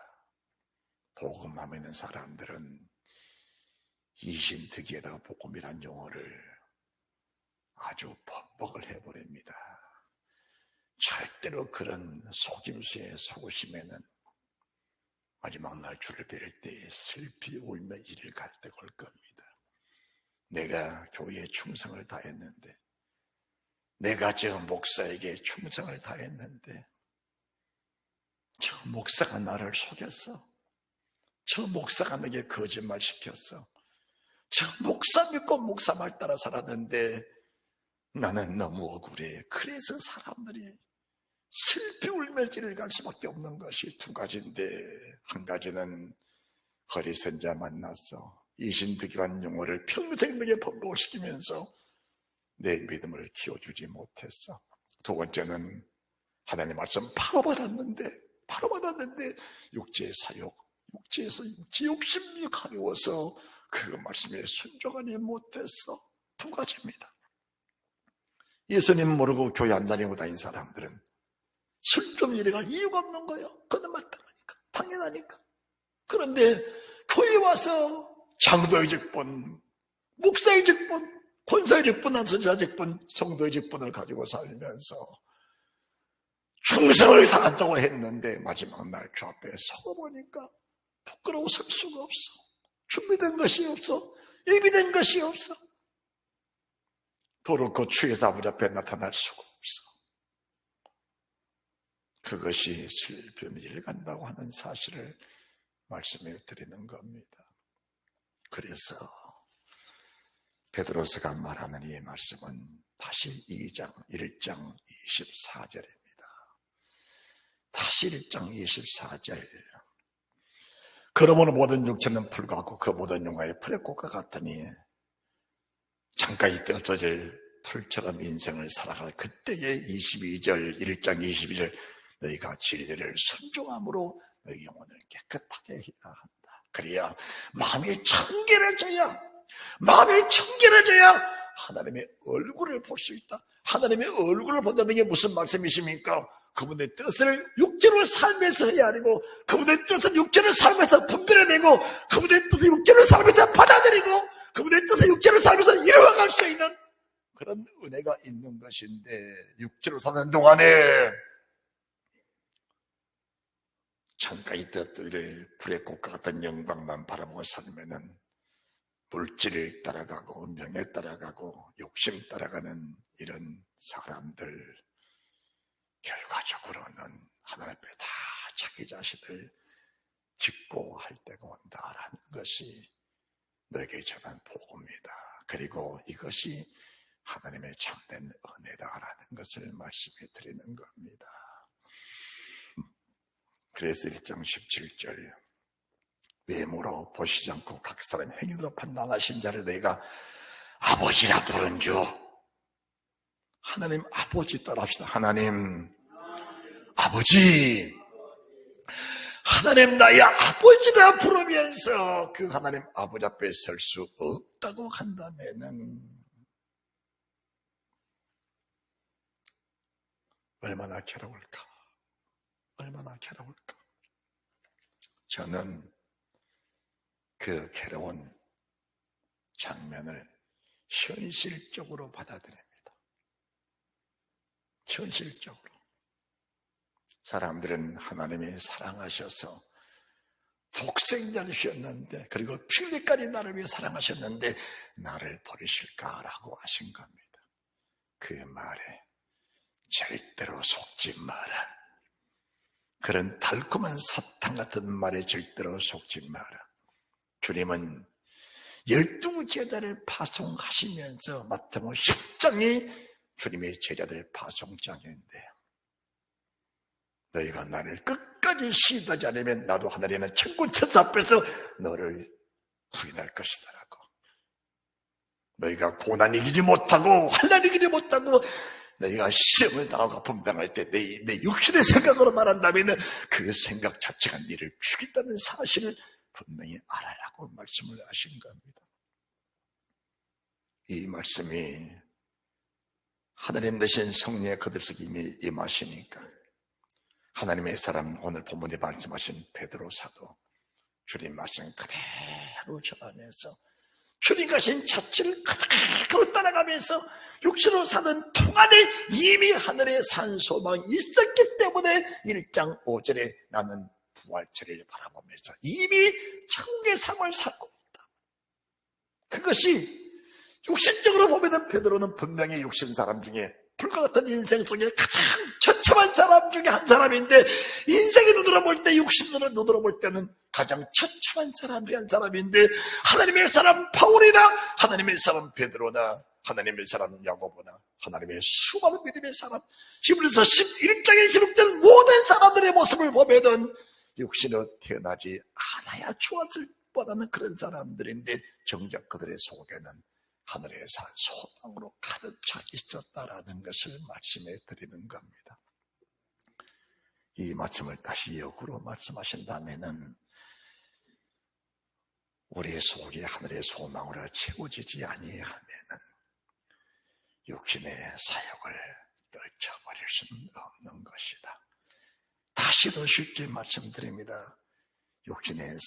[SPEAKER 1] 복음하고 있는 사람들은 이신특이에다가 복음이란 용어를 아주 번복을 해버립니다. 절대로 그런 속임수에 속으시면은 마지막 날 주를 뵐 때 슬피 울며 이를 갈 때가 올 겁니다. 내가 교회에 충성을 다했는데, 내가 저 목사에게 충성을 다했는데 저 목사가 나를 속였어. 저 목사가 내게 거짓말 시켰어. 저 목사 믿고 목사 말 따라 살았는데 나는 너무 억울해. 그래서 사람들이 슬피 울며 지를 갈 수밖에 없는 것이 두 가지인데, 한 가지는 거리선자 만났어. 이신득이라는 용어를 평생 내게 번복시키면서 내 믿음을 키워주지 못했어. 두 번째는 하나님 말씀 바로 받았는데 육체의 사욕, 육체에서 육체 욕심이 가려워서 그 말씀에 순종하지 못했어. 두 가지입니다. 예수님 모르고 교회 안 다니고 다닌 사람들은 순종 일행할 이유가 없는 거예요. 그건 마땅하니까, 당연하니까. 그런데 교회 와서 장로의 직분, 목사의 직분, 권사의 직분, 안수자 직분, 성도의 직분을 가지고 살면서 충성을 다한다고 했는데 마지막 날 주 앞에 서보니까 부끄러워 설 수가 없어. 준비된 것이 없어. 예비된 것이 없어. 도로 그 주의 아버지 앞에 나타날 수가 없어. 그것이 슬픔을 간다고 하는 사실을 말씀해 드리는 겁니다. 그래서 베드로서가 말하는 이 말씀은 다시 2장 1장 24절입니다. 다시 1장 24절. 그러므로 모든 육체는 불과하고 그 모든 영화의 풀의 꽃과 같으니 잠깐 이때 없어질 풀처럼 인생을 살아갈 그때의 22절 1장 22절 너희가 진리를 순종함으로 너희 영혼을 깨끗하게 해야 한다. 그래야 마음이 청결해져야 하나님의 얼굴을 볼 수 있다. 하나님의 얼굴을 본다는 게 무슨 말씀이십니까? 그분의 뜻을 육체로 삶에서 해야 하고, 그분의 뜻은 육체를 삶에서 분별해내고, 그분의 뜻을 육체를 삶에서 받아들이고, 그분의 뜻을 육체를 삶에서 이루어갈 수 있는 그런 은혜가 있는 것인데, 육체로 사는 동안에 창가의 뜻들을 불의 꽃과 같은 영광만 바라보고 살면은 물질을 따라가고 명예 따라가고 욕심 따라가는 이런 사람들, 결과적으로는 하나님 앞에 다 자기 자신을 짓고 할 때가 온다라는 것이 너에게 전한 복음이다. 그리고 이것이 하나님의 참된 은혜다라는 것을 말씀해 드리는 겁니다. 그래서 1장 17절 외모로 보시지 않고 각 사람 행위로 판단하신 자를 내가 아버지라 부른 줄. 하나님 아버지 따라합시다. 하나님 아버지, 하나님 나의 아버지라 부르면서 그 하나님 아버지 앞에 설 수 없다고 한다면은 얼마나 괴로울까? 얼마나 괴로울까? 저는 그 괴로운 장면을 현실적으로 받아들입니다. 현실적으로 사람들은 하나님이 사랑하셔서 독생자이셨는데, 그리고 필리까지 나를 위해 사랑하셨는데 나를 버리실까라고 하신 겁니다. 그 말에 절대로 속지 마라. 그런 달콤한 사탕 같은 말에 절대로 속지 마라. 주님은 12 제자를 파송하시면서 마태복음 10장이 주님의 제자들 파송장인데요. 너희가 나를 끝까지 시인하지 않으면 나도 하늘에는 천군 천사 앞에서 너를 부인할 것이다라고. 너희가 고난 이기지 못하고 환난 이기지 못하고 너희가 시험을 당하고 아픔 당할 때 내 육신의 생각으로 말한다면 그 생각 자체가 너를 죽인다는 사실을 분명히 알아라고 말씀을 하신 겁니다. 이 말씀이 하나님 되신 성령의 그들 속에 이미 임하시니까 하나님의 사람, 오늘 본문에 말씀하신 베드로 사도 주님 말씀 그대로 전하면서 주님 가신 자취를 그대로 따라가면서 육신으로 사는 동안에 이미 하늘에 산 소망이 있었기 때문에 1장 5절에 나는 부활체를 바라보면서 이미 천국의 삶을 살고 있다. 그것이 육신적으로 보면 베드로는 분명히 육신 사람 중에 불과 같은 인생 속에 가장 처참한 사람 중에 한 사람인데, 인생의 눈으로 볼 때, 육신으로 눈으로 볼 때는 가장 처참한 사람 중에 한 사람인데, 하나님의 사람 바울이나 하나님의 사람 베드로나 하나님의 사람 야고보나 하나님의 수많은 믿음의 사람, 히브리서 11장에 기록된 모든 사람들의 모습을 보면은 육신으로 태어나지 않아야 좋았을 뻔하는 그런 사람들인데 정작 그들의 속에는 하늘에 산 소망으로 가득 차 있었다라는 것을 말씀해 드리는 겁니다. 이 말씀을 다시 역으로 말씀하신다면은 우리 속에 하늘의 소망으로 채워지지 아니하면은 육신의 사역을 떨쳐버릴 수는 없는 것이다. 다시 더 쉽게 말씀드립니다. 육신의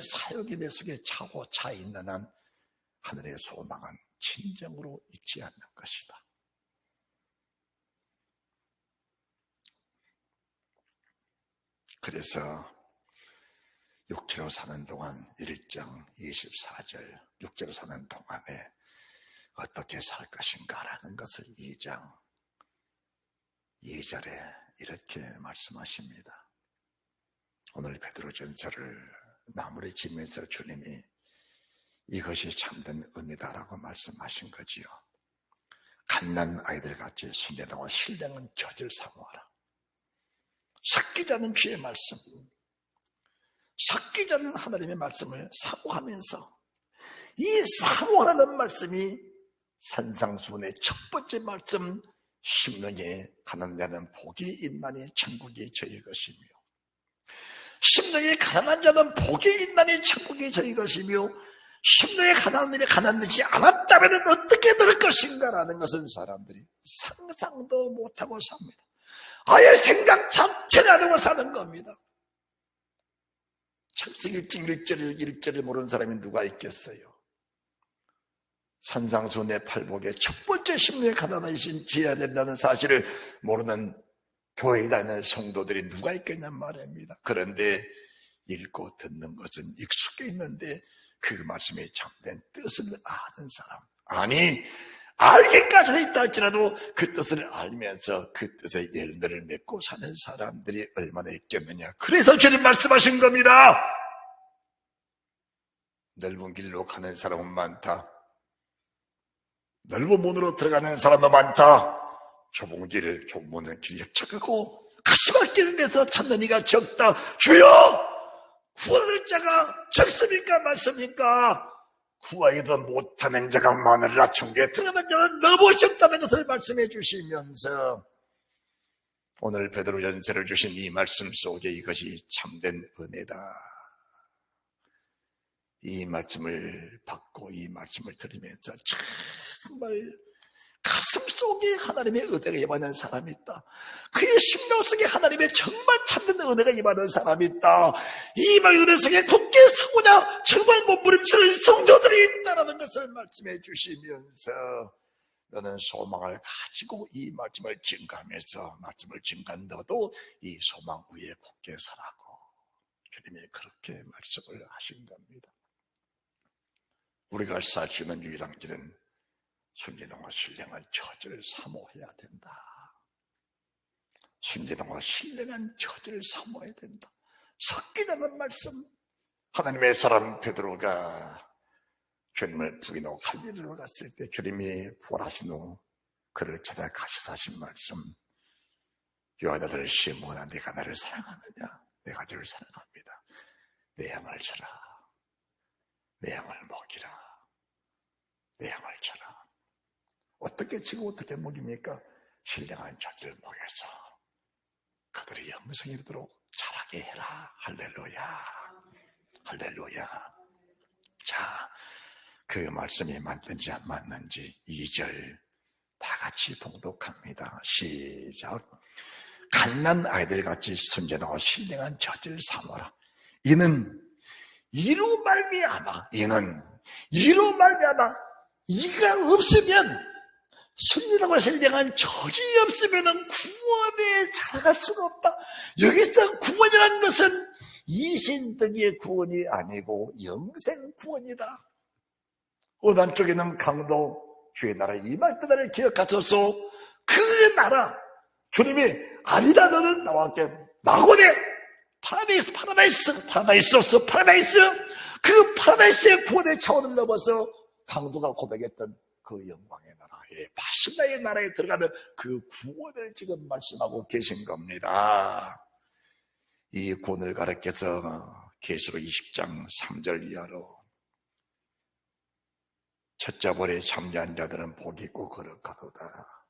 [SPEAKER 1] 사역이 내 속에 차고 차 있는 한 하늘의 소망은 진정으로 있지 않는 것이다. 그래서 육체로 사는 동안 1장 24절 육체로 사는 동안에 어떻게 살 것인가라는 것을 2장 2절에 이렇게 말씀하십니다. 오늘 베드로전서를 마무리 지면서 주님이 이것이 참된 은혜다라고 말씀하신 거지요. 갓난 아이들같이 순례하고 신령은 젖을 사모하라. 섞이지 않는 주의 말씀, 섞이지 않는 하나님의 말씀을 사모하면서 이 사모하라는 말씀이 산상수훈의 첫 번째 말씀, 심령에 가난한 자는 복이 있나니 천국이 저희 것이며, 심령에 가난한 자는 복이 있나니 천국이 저희 것이며, 심령에 가난하지 않았다면 어떻게 될 것인가라는 것은 사람들이 상상도 못하고 삽니다. 아예 생각 자체를 안 하고 사는 겁니다. 창세기 1절 모르는 사람이 누가 있겠어요? 산상수훈의 팔복의 첫 번째 심령에 가난하신 지어야 된다는 사실을 모르는 교회에 다니는 성도들이 누가 있겠냔 말입니다. 그런데 읽고 듣는 것은 익숙해 있는데 그 말씀의 참된 뜻을 아는 사람, 아니 알기까지 있다 할지라도 그 뜻을 알면서 그 뜻의 열매를 맺고 사는 사람들이 얼마나 있겠느냐. 그래서 주님 말씀하신 겁니다. 넓은 길로 가는 사람은 많다. 넓은 문으로 들어가는 사람도 많다. 좁은 문은 길이 협착하고 가시밭길을 내서 찾는 이가 적다. 주여! 구원할 자가 적습니까? 맞습니까? 구하기도 못하는 자가 많으리라. 천국에 들어가는 자는 너무 적다는 것을 말씀해 주시면서 오늘 베드로전서를 주신 이 말씀 속에 이것이 참된 은혜다. 이 말씀을 받고 이 말씀을 들으면서 정말 가슴 속에 하나님의 은혜가 임하는 사람이 있다. 그의 심령 속에 하나님의 정말 참된 은혜가 임하는 사람이 있다. 이 말 은혜 속에 굳게 서고자 정말 몸부림치는 성도들이 있다는 것을 말씀해 주시면서 너는 소망을 가지고 이 말씀을 증거하면서 말씀을 증거한 너도 이 소망 위에 굳게 서라고 주님이 그렇게 말씀을 하신 겁니다. 우리가 살 수 있는 유일한 길은 순리동과 신령한 처지를 사모해야 된다. 순리동과 신령한 처지를 사모해야 된다. 섞이자는 말씀. 하나님의 사람 베드로가 주님을 부인하고 갈릴리로 갔을 때 주님이 부활하신 후 그를 찾아 가시사신 말씀. 요한아들 시몬아, 네가 나를 사랑하느냐? 내가 너를 사랑합니다. 내 양을 쳐라. 내 양을 먹이라. 내 양을 쳐라. 어떻게 치고 어떻게 먹입니까? 신령한 자들을 먹여서 그들의 영성이 이르도록 자라게 해라. 할렐루야. 할렐루야. 자, 그 말씀이 맞는지 안 맞는지 2절 다 같이 봉독합니다. 시작. 갓난 아이들같이 순전하고 신령한 저질 삼아라. 이는 이로 말미암아 이가 없으면 순전하고 신령한 저질이 없으면 구원에 자라갈 수가 없다. 여기서 구원이라는 것은 이신등의 구원이 아니고 영생 구원이다. 어느 쪽에는 강도 주의 나라 임할 때를 기억하소서. 그 나라 주님이 아니다 너는 나와 함께 낙원의 파라다이스 그 파라다이스의 구원의 차원을 넘어서 강도가 고백했던 그 영광의 나라에 바실라의 나라에 들어가는 그 구원을 지금 말씀하고 계신 겁니다. 이 구원을 가르쳐서 계시록 20장 3절 이하로 첫째 벌에 참여한 자들은 복이 있고 거룩하도다.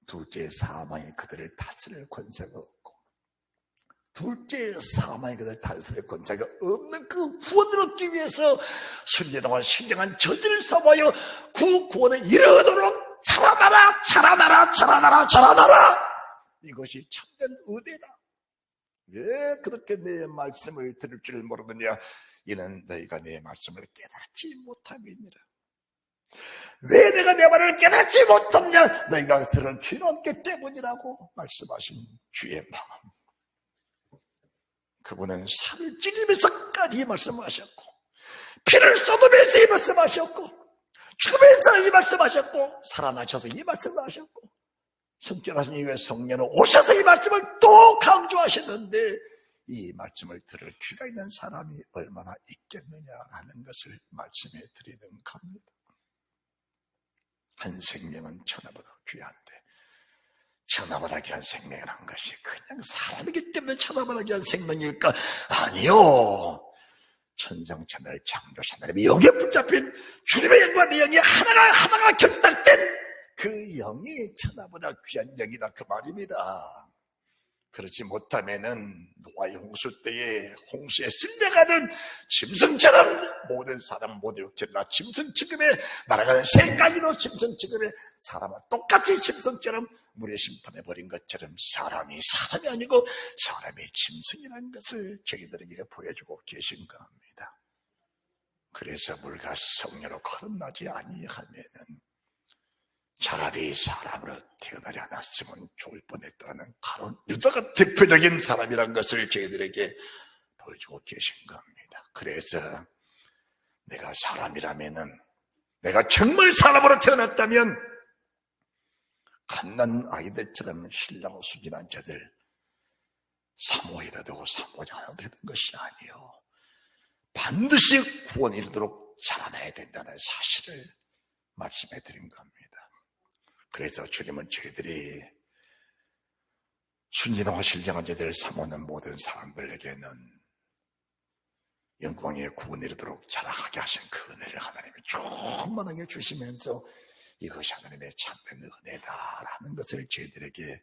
[SPEAKER 1] 둘째 사망이 그들을 다스릴 권세가 없고 둘째 사망이 그들을 다스릴 권세가 없는 그 구원을 얻기 위해서 순전하고 신령한 저들을 삼아요. 그 구원에 이르도록 자라나라. 이것이 참된 은혜다. 왜 그렇게 내 말씀을 들을 줄 모르느냐? 이는 너희가 내 말씀을 깨닫지 못함이니라. 왜 내가 내 말을 깨닫지 못했냐? 너희가 들은 귀가 없기 때문이라고 말씀하신 주의 마음. 그분은 살을 찌르면서까지 이 말씀하셨고 피를 쏟으면서 이 말씀하셨고 죽으면서 이 말씀하셨고 살아나셔서 이 말씀하셨고 성전하신 이후에 성령은 오셔서 이 말씀을 또 강조하시는데 이 말씀을 들을 귀가 있는 사람이 얼마나 있겠느냐라는 것을 말씀해 드리는 겁니다. 한 생명은 천하보다 귀한데 천하보다 귀한 생명이라는 것이 그냥 사람이기 때문에 천하보다 귀한 생명일까? 아니요. 천성천하를 창조하신 하나님의 영에 붙잡힌 주님의 영과 내 영이 하나가 결탁된 그 영이 천하보다 귀한 영이다 그 말입니다. 그렇지 못하면은 노아의 홍수 때에 홍수에 쓸려가는 짐승처럼 모든 사람 모두 육체를 다 짐승 취급에 날아가는 새까지도 짐승 취급에 사람은 똑같이 짐승처럼 물에 심판해버린 것처럼 사람이 아니고 사람이 짐승이라는 것을 저희들에게 보여주고 계신 겁니다. 그래서 물과 성녀로 거듭나지 아니하면은 차라리 사람으로 태어나지 않았으면 좋을 뻔했다는 가론 유다가 대표적인 사람이라는 것을 저희들에게 보여주고 계신 겁니다. 그래서 내가 사람이라면은 내가 정말 사람으로 태어났다면 갓난 아이들처럼 신랑 순진한 자들 사모해도 되고 사모하지 않아도 되는 것이 아니요. 반드시 구원이 이르도록 자라나야 된다는 사실을 말씀해 드린 겁니다. 그래서 주님은 저희들이 순진하고 신령한 자들을 사모하는 모든 사람들에게는 영광의 구원이 이르도록 자라가게 하신 그 은혜를 하나님이 충만하게 주시면서 이것이 하나님의 참된 은혜다라는 것을 저희들에게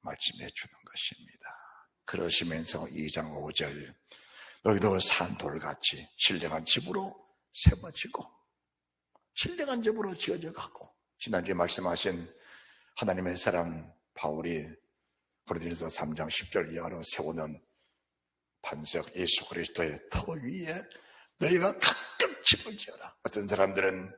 [SPEAKER 1] 말씀해 주는 것입니다. 그러시면서 2장 5절 너희도 산돌같이 신령한 집으로 세워지고 신령한 집으로 지어져 가고 지난주에 말씀하신 하나님의 사랑 바울이 고린도전서 3장 10절 이하로 세우는 반석 예수 그리스도의 터 위에 너희가 각각 집을 지어라. 어떤 사람들은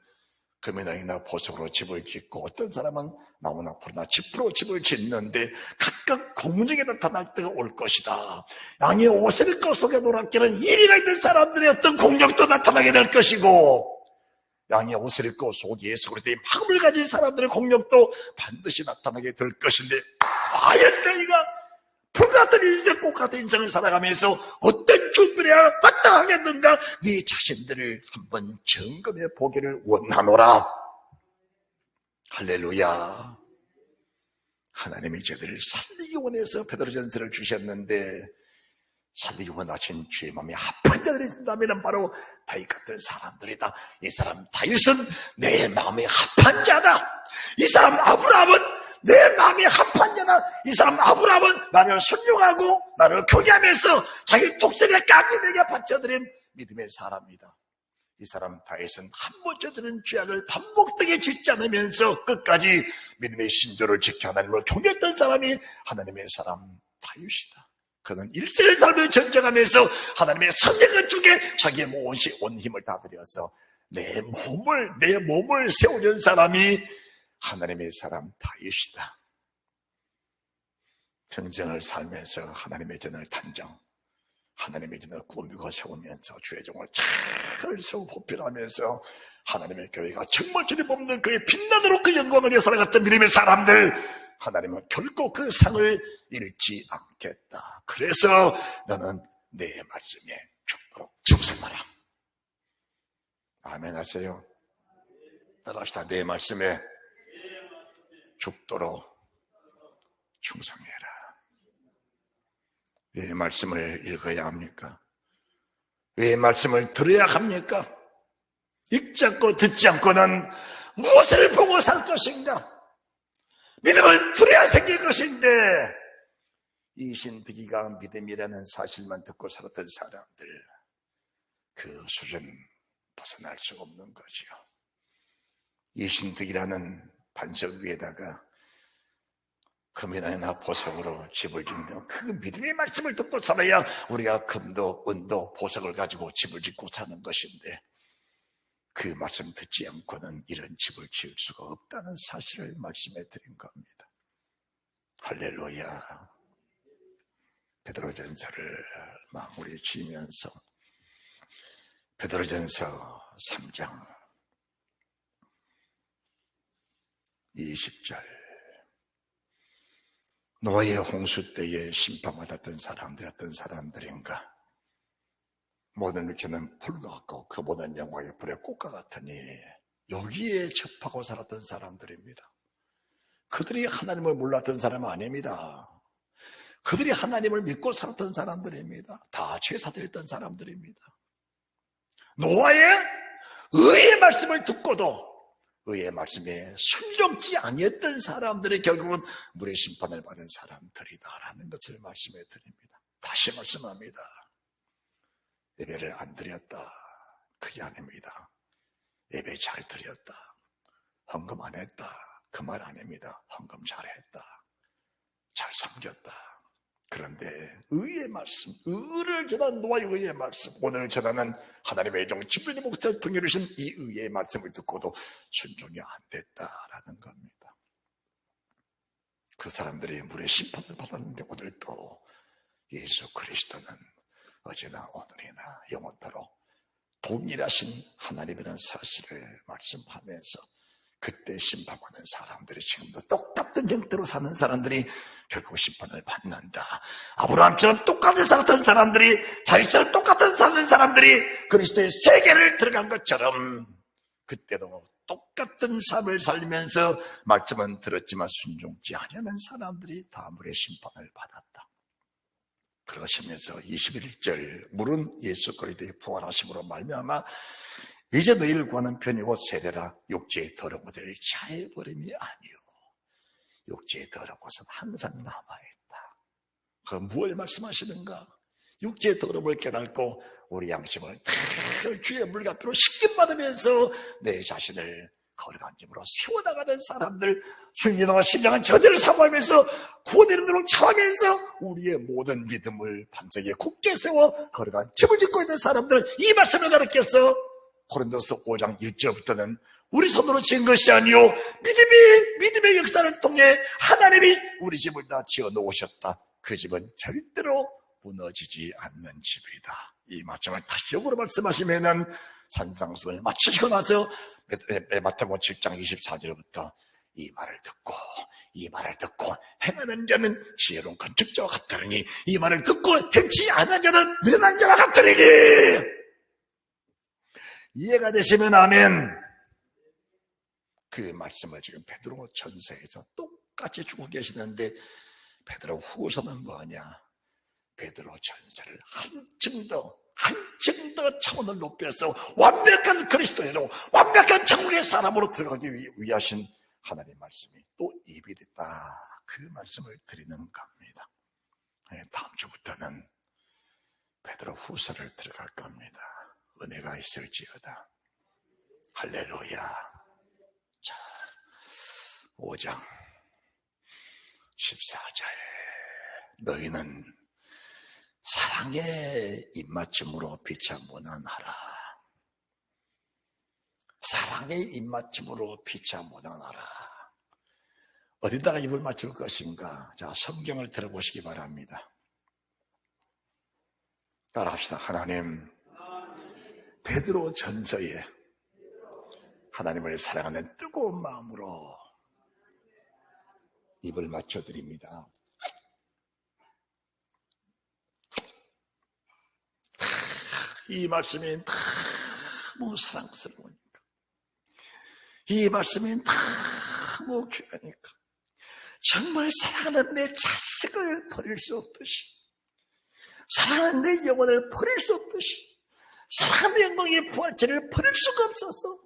[SPEAKER 1] 금이나이나 보석으로 집을 짓고, 어떤 사람은 나무나 풀이나 짚으로 집을 짓는데 각각 공중에 나타날 때가 올 것이다. 양의 옷을 입고 속에 노랗기는 이리가 있는 사람들의 어떤 공력도 나타나게 될 것이고, 양의 옷을 입고 속에 예수로 된 마음을 가진 사람들의 공력도 반드시 나타나게 될 것인데, 과연 너희가 불같은 인생, 꽃같은 인생을 살아가면서 어떤 준비를 마땅하겠는가? 네 자신들을 한번 점검해 보기를 원하노라. 할렐루야. 하나님이 저들을 살리기 원해서 베드로전서를 주셨는데, 살리기 원하신 주의 마음이 합한 자들이 있다면 바로 다윗 같은 사람들이다. 이 사람 다윗은 내 마음이 합한 자다. 이 사람 아브라함은 내 마음이 합한 자다. 이 사람 아브라함은 나를 순종하고 나를 경외하면서 자기 독생애까지 내게 바쳐드린 믿음의 사람이다. 이 사람 다윗은 한 번 저지른 죄악을 반복되게 짓지 않으면서 끝까지 믿음의 신조를 지켜 하나님을 경외했던 사람이 하나님의 사람 다윗이다. 그는 일생을 살며 전쟁하면서 하나님의 선택의 쪽에 자기의 온 힘을 다 들여서 내 몸을 세우는 사람이 하나님의 사람 다윗이다. 전쟁을 살면서 하나님의 전을 단장, 하나님의 전을 꾸미고 세우면서 주의 종을 잘 세우고 보필하면서 하나님의 교회가 정말 주님 없는 그의 빛나도록 그 영광을 위해 살아갔던 믿음의 사람들, 하나님은 결코 그 상을 잃지 않겠다. 그래서 너는 내 말씀에 죽도록 충성하라. 아멘 하세요. 따라합시다. 내 말씀에 죽도록 충성해라. 왜 말씀을 읽어야 합니까? 왜 말씀을 들어야 합니까? 읽지 않고 듣지 않고는 무엇을 보고 살 것인가? 믿음을 들어야 생길 것인데, 이신득이가 믿음이라는 사실만 듣고 살았던 사람들, 그 수준 벗어날 수가 없는 거지요. 이신득이라는 반석 위에다가 금이나 보석으로 집을 짓는 그 믿음의 말씀을 듣고 살아야 우리가 금도 은도 보석을 가지고 집을 짓고 사는 것인데, 그 말씀 듣지 않고는 이런 집을 지을 수가 없다는 사실을 말씀해 드린 겁니다. 할렐루야. 베드로전서를 마무리 지으면서 베드로전서 3장 20절, 노아의 홍수 때에 심판받았던 사람들이 어떤 사람들인가? 모든 육체는 불과 같고 그 모든 영광의 불의 꽃과 같으니, 여기에 접하고 살았던 사람들입니다. 그들이 하나님을 몰랐던 사람은 아닙니다. 그들이 하나님을 믿고 살았던 사람들입니다. 다 죄사들였던 사람들입니다. 노아의 의의 말씀을 듣고도 의의 말씀에 순종치 아니했던 사람들이 결국은 물의 심판을 받은 사람들이다라는 것을 말씀해 드립니다. 다시 말씀합니다. 예배를 안 드렸다, 그게 아닙니다. 예배 잘 드렸다, 헌금 안 했다, 그 말 아닙니다. 헌금 잘했다, 잘 섬겼다. 그런데 의의 말씀, 의를 전한 노아의 의의 말씀, 오늘 전하는 하나님의 종 집주님 목사를 통해 주신 이 의의 말씀을 듣고도 순종이 안 됐다라는 겁니다. 그 사람들이 물의 심판을 받았는데, 오늘도 예수 그리스도는 어제나 오늘이나 영원토록 동일하신 하나님이라는 사실을 말씀하면서, 그때 심판받는 사람들이 지금도 똑같은 형태로 사는 사람들이 결국 심판을 받는다. 아브라함처럼 똑같이 살았던 사람들이, 다윗처럼 똑같은 사는 사람들이 그리스도의 세계를 들어간 것처럼 그때도 똑같은 삶을 살면서 말씀은 들었지만 순종치 아니하는 사람들이 다 물의 심판을 받았다. 그러시면서 21절, 물은 예수 그리스도의 부활하심으로 말미암아 이제 너희를 구하는 편이 곧 세례라. 육체의 더러운 것을 잘 버림이 아니요, 육체의 더러운 것은 항상 남아있다. 그 무엇을 말씀하시는가? 육체의 더러움을 깨닫고 우리 양심을 다 주의 물가피로 씻김받으면서 내 자신을 거룩한 집으로 세워나가는 사람들, 순전하고 신령한 저들을 사모하면서 구원의 이름으로 참하면서 우리의 모든 믿음을 반석에 굳게 세워 거룩한 집을 짓고 있는 사람들, 이 말씀을 가르쳐서 고린도서 5장 1절부터는 우리 손으로 지은 것이 아니요 믿음의 역사를 통해 하나님이 우리 집을 다 지어 놓으셨다. 그 집은 절대로 무너지지 않는 집이다. 이 말씀을 다시 역으로 말씀하시면은 산상수훈을 마치시고 나서 마태복음 7장 24절부터 이 말을 듣고 행하는 자는 지혜로운 건축자와 같으니 이 말을 듣고 행치 않은 자는 미련한 자와 같으니. 이해가 되시면 아멘. 그 말씀을 지금 베드로 전서에서 똑같이 주고 계시는데 베드로 후서는 뭐냐? 베드로 전서를 한층 더 차원을 높여서 완벽한 그리스도인으로 완벽한 천국의 사람으로 들어가기 위하신 하나님의 말씀이 또 입이 됐다. 그 말씀을 드리는 겁니다. 다음 주부터는 베드로 후서를 들어갈 겁니다. 은혜가 있을지어다. 할렐루야. 자, 5장 14절. 너희는 사랑의 입맞춤으로 피차 모난하라. 사랑의 입맞춤으로 피차 모난하라. 어디다가 입을 맞출 것인가? 자, 성경을 들어보시기 바랍니다. 따라합시다. 하나님, 베드로 전서에 하나님을 사랑하는 뜨거운 마음으로 입을 맞춰드립니다. 이 말씀이 너무 사랑스러우니까, 이 말씀이 너무 귀하니까, 정말 사랑하는 내 자식을 버릴 수 없듯이, 사랑하는 내 영혼을 버릴 수 없듯이, 사랑하는 영광의 부활체를 버릴 수가 없어서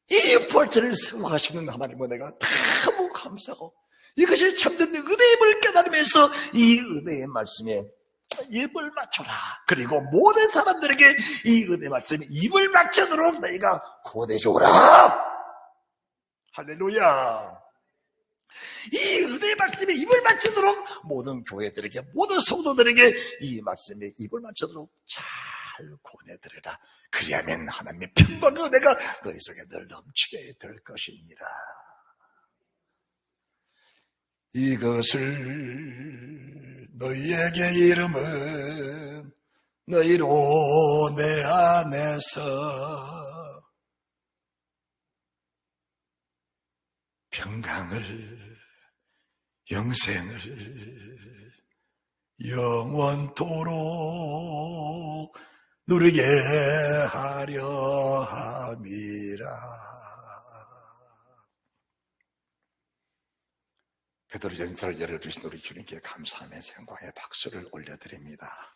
[SPEAKER 1] 이 부활체를 세워가시는 하나님 은혜가 너무 감사하고, 이것이 참된 은혜임을 깨달으면서 이 은혜의 말씀에 입을 맞춰라. 그리고 모든 사람들에게 이 은혜 말씀에 입을 맞추도록 너희가 구원해 주어라. 할렐루야. 이 은혜 말씀에 입을 맞추도록 모든 교회들에게, 모든 성도들에게 이 말씀에 입을 맞추도록 잘 구원해 드리라. 그리하면 하나님의 평강과 은혜가 너희 속에 늘 넘치게 될 것이니라. 이것을 너희에게 이름은 너희로 내 안에서 평강을, 영생을 영원토록 누리게 하려 함이라. 베드로전서를 열어주신 우리 주님께 감사하면서 영광의 박수를 올려드립니다.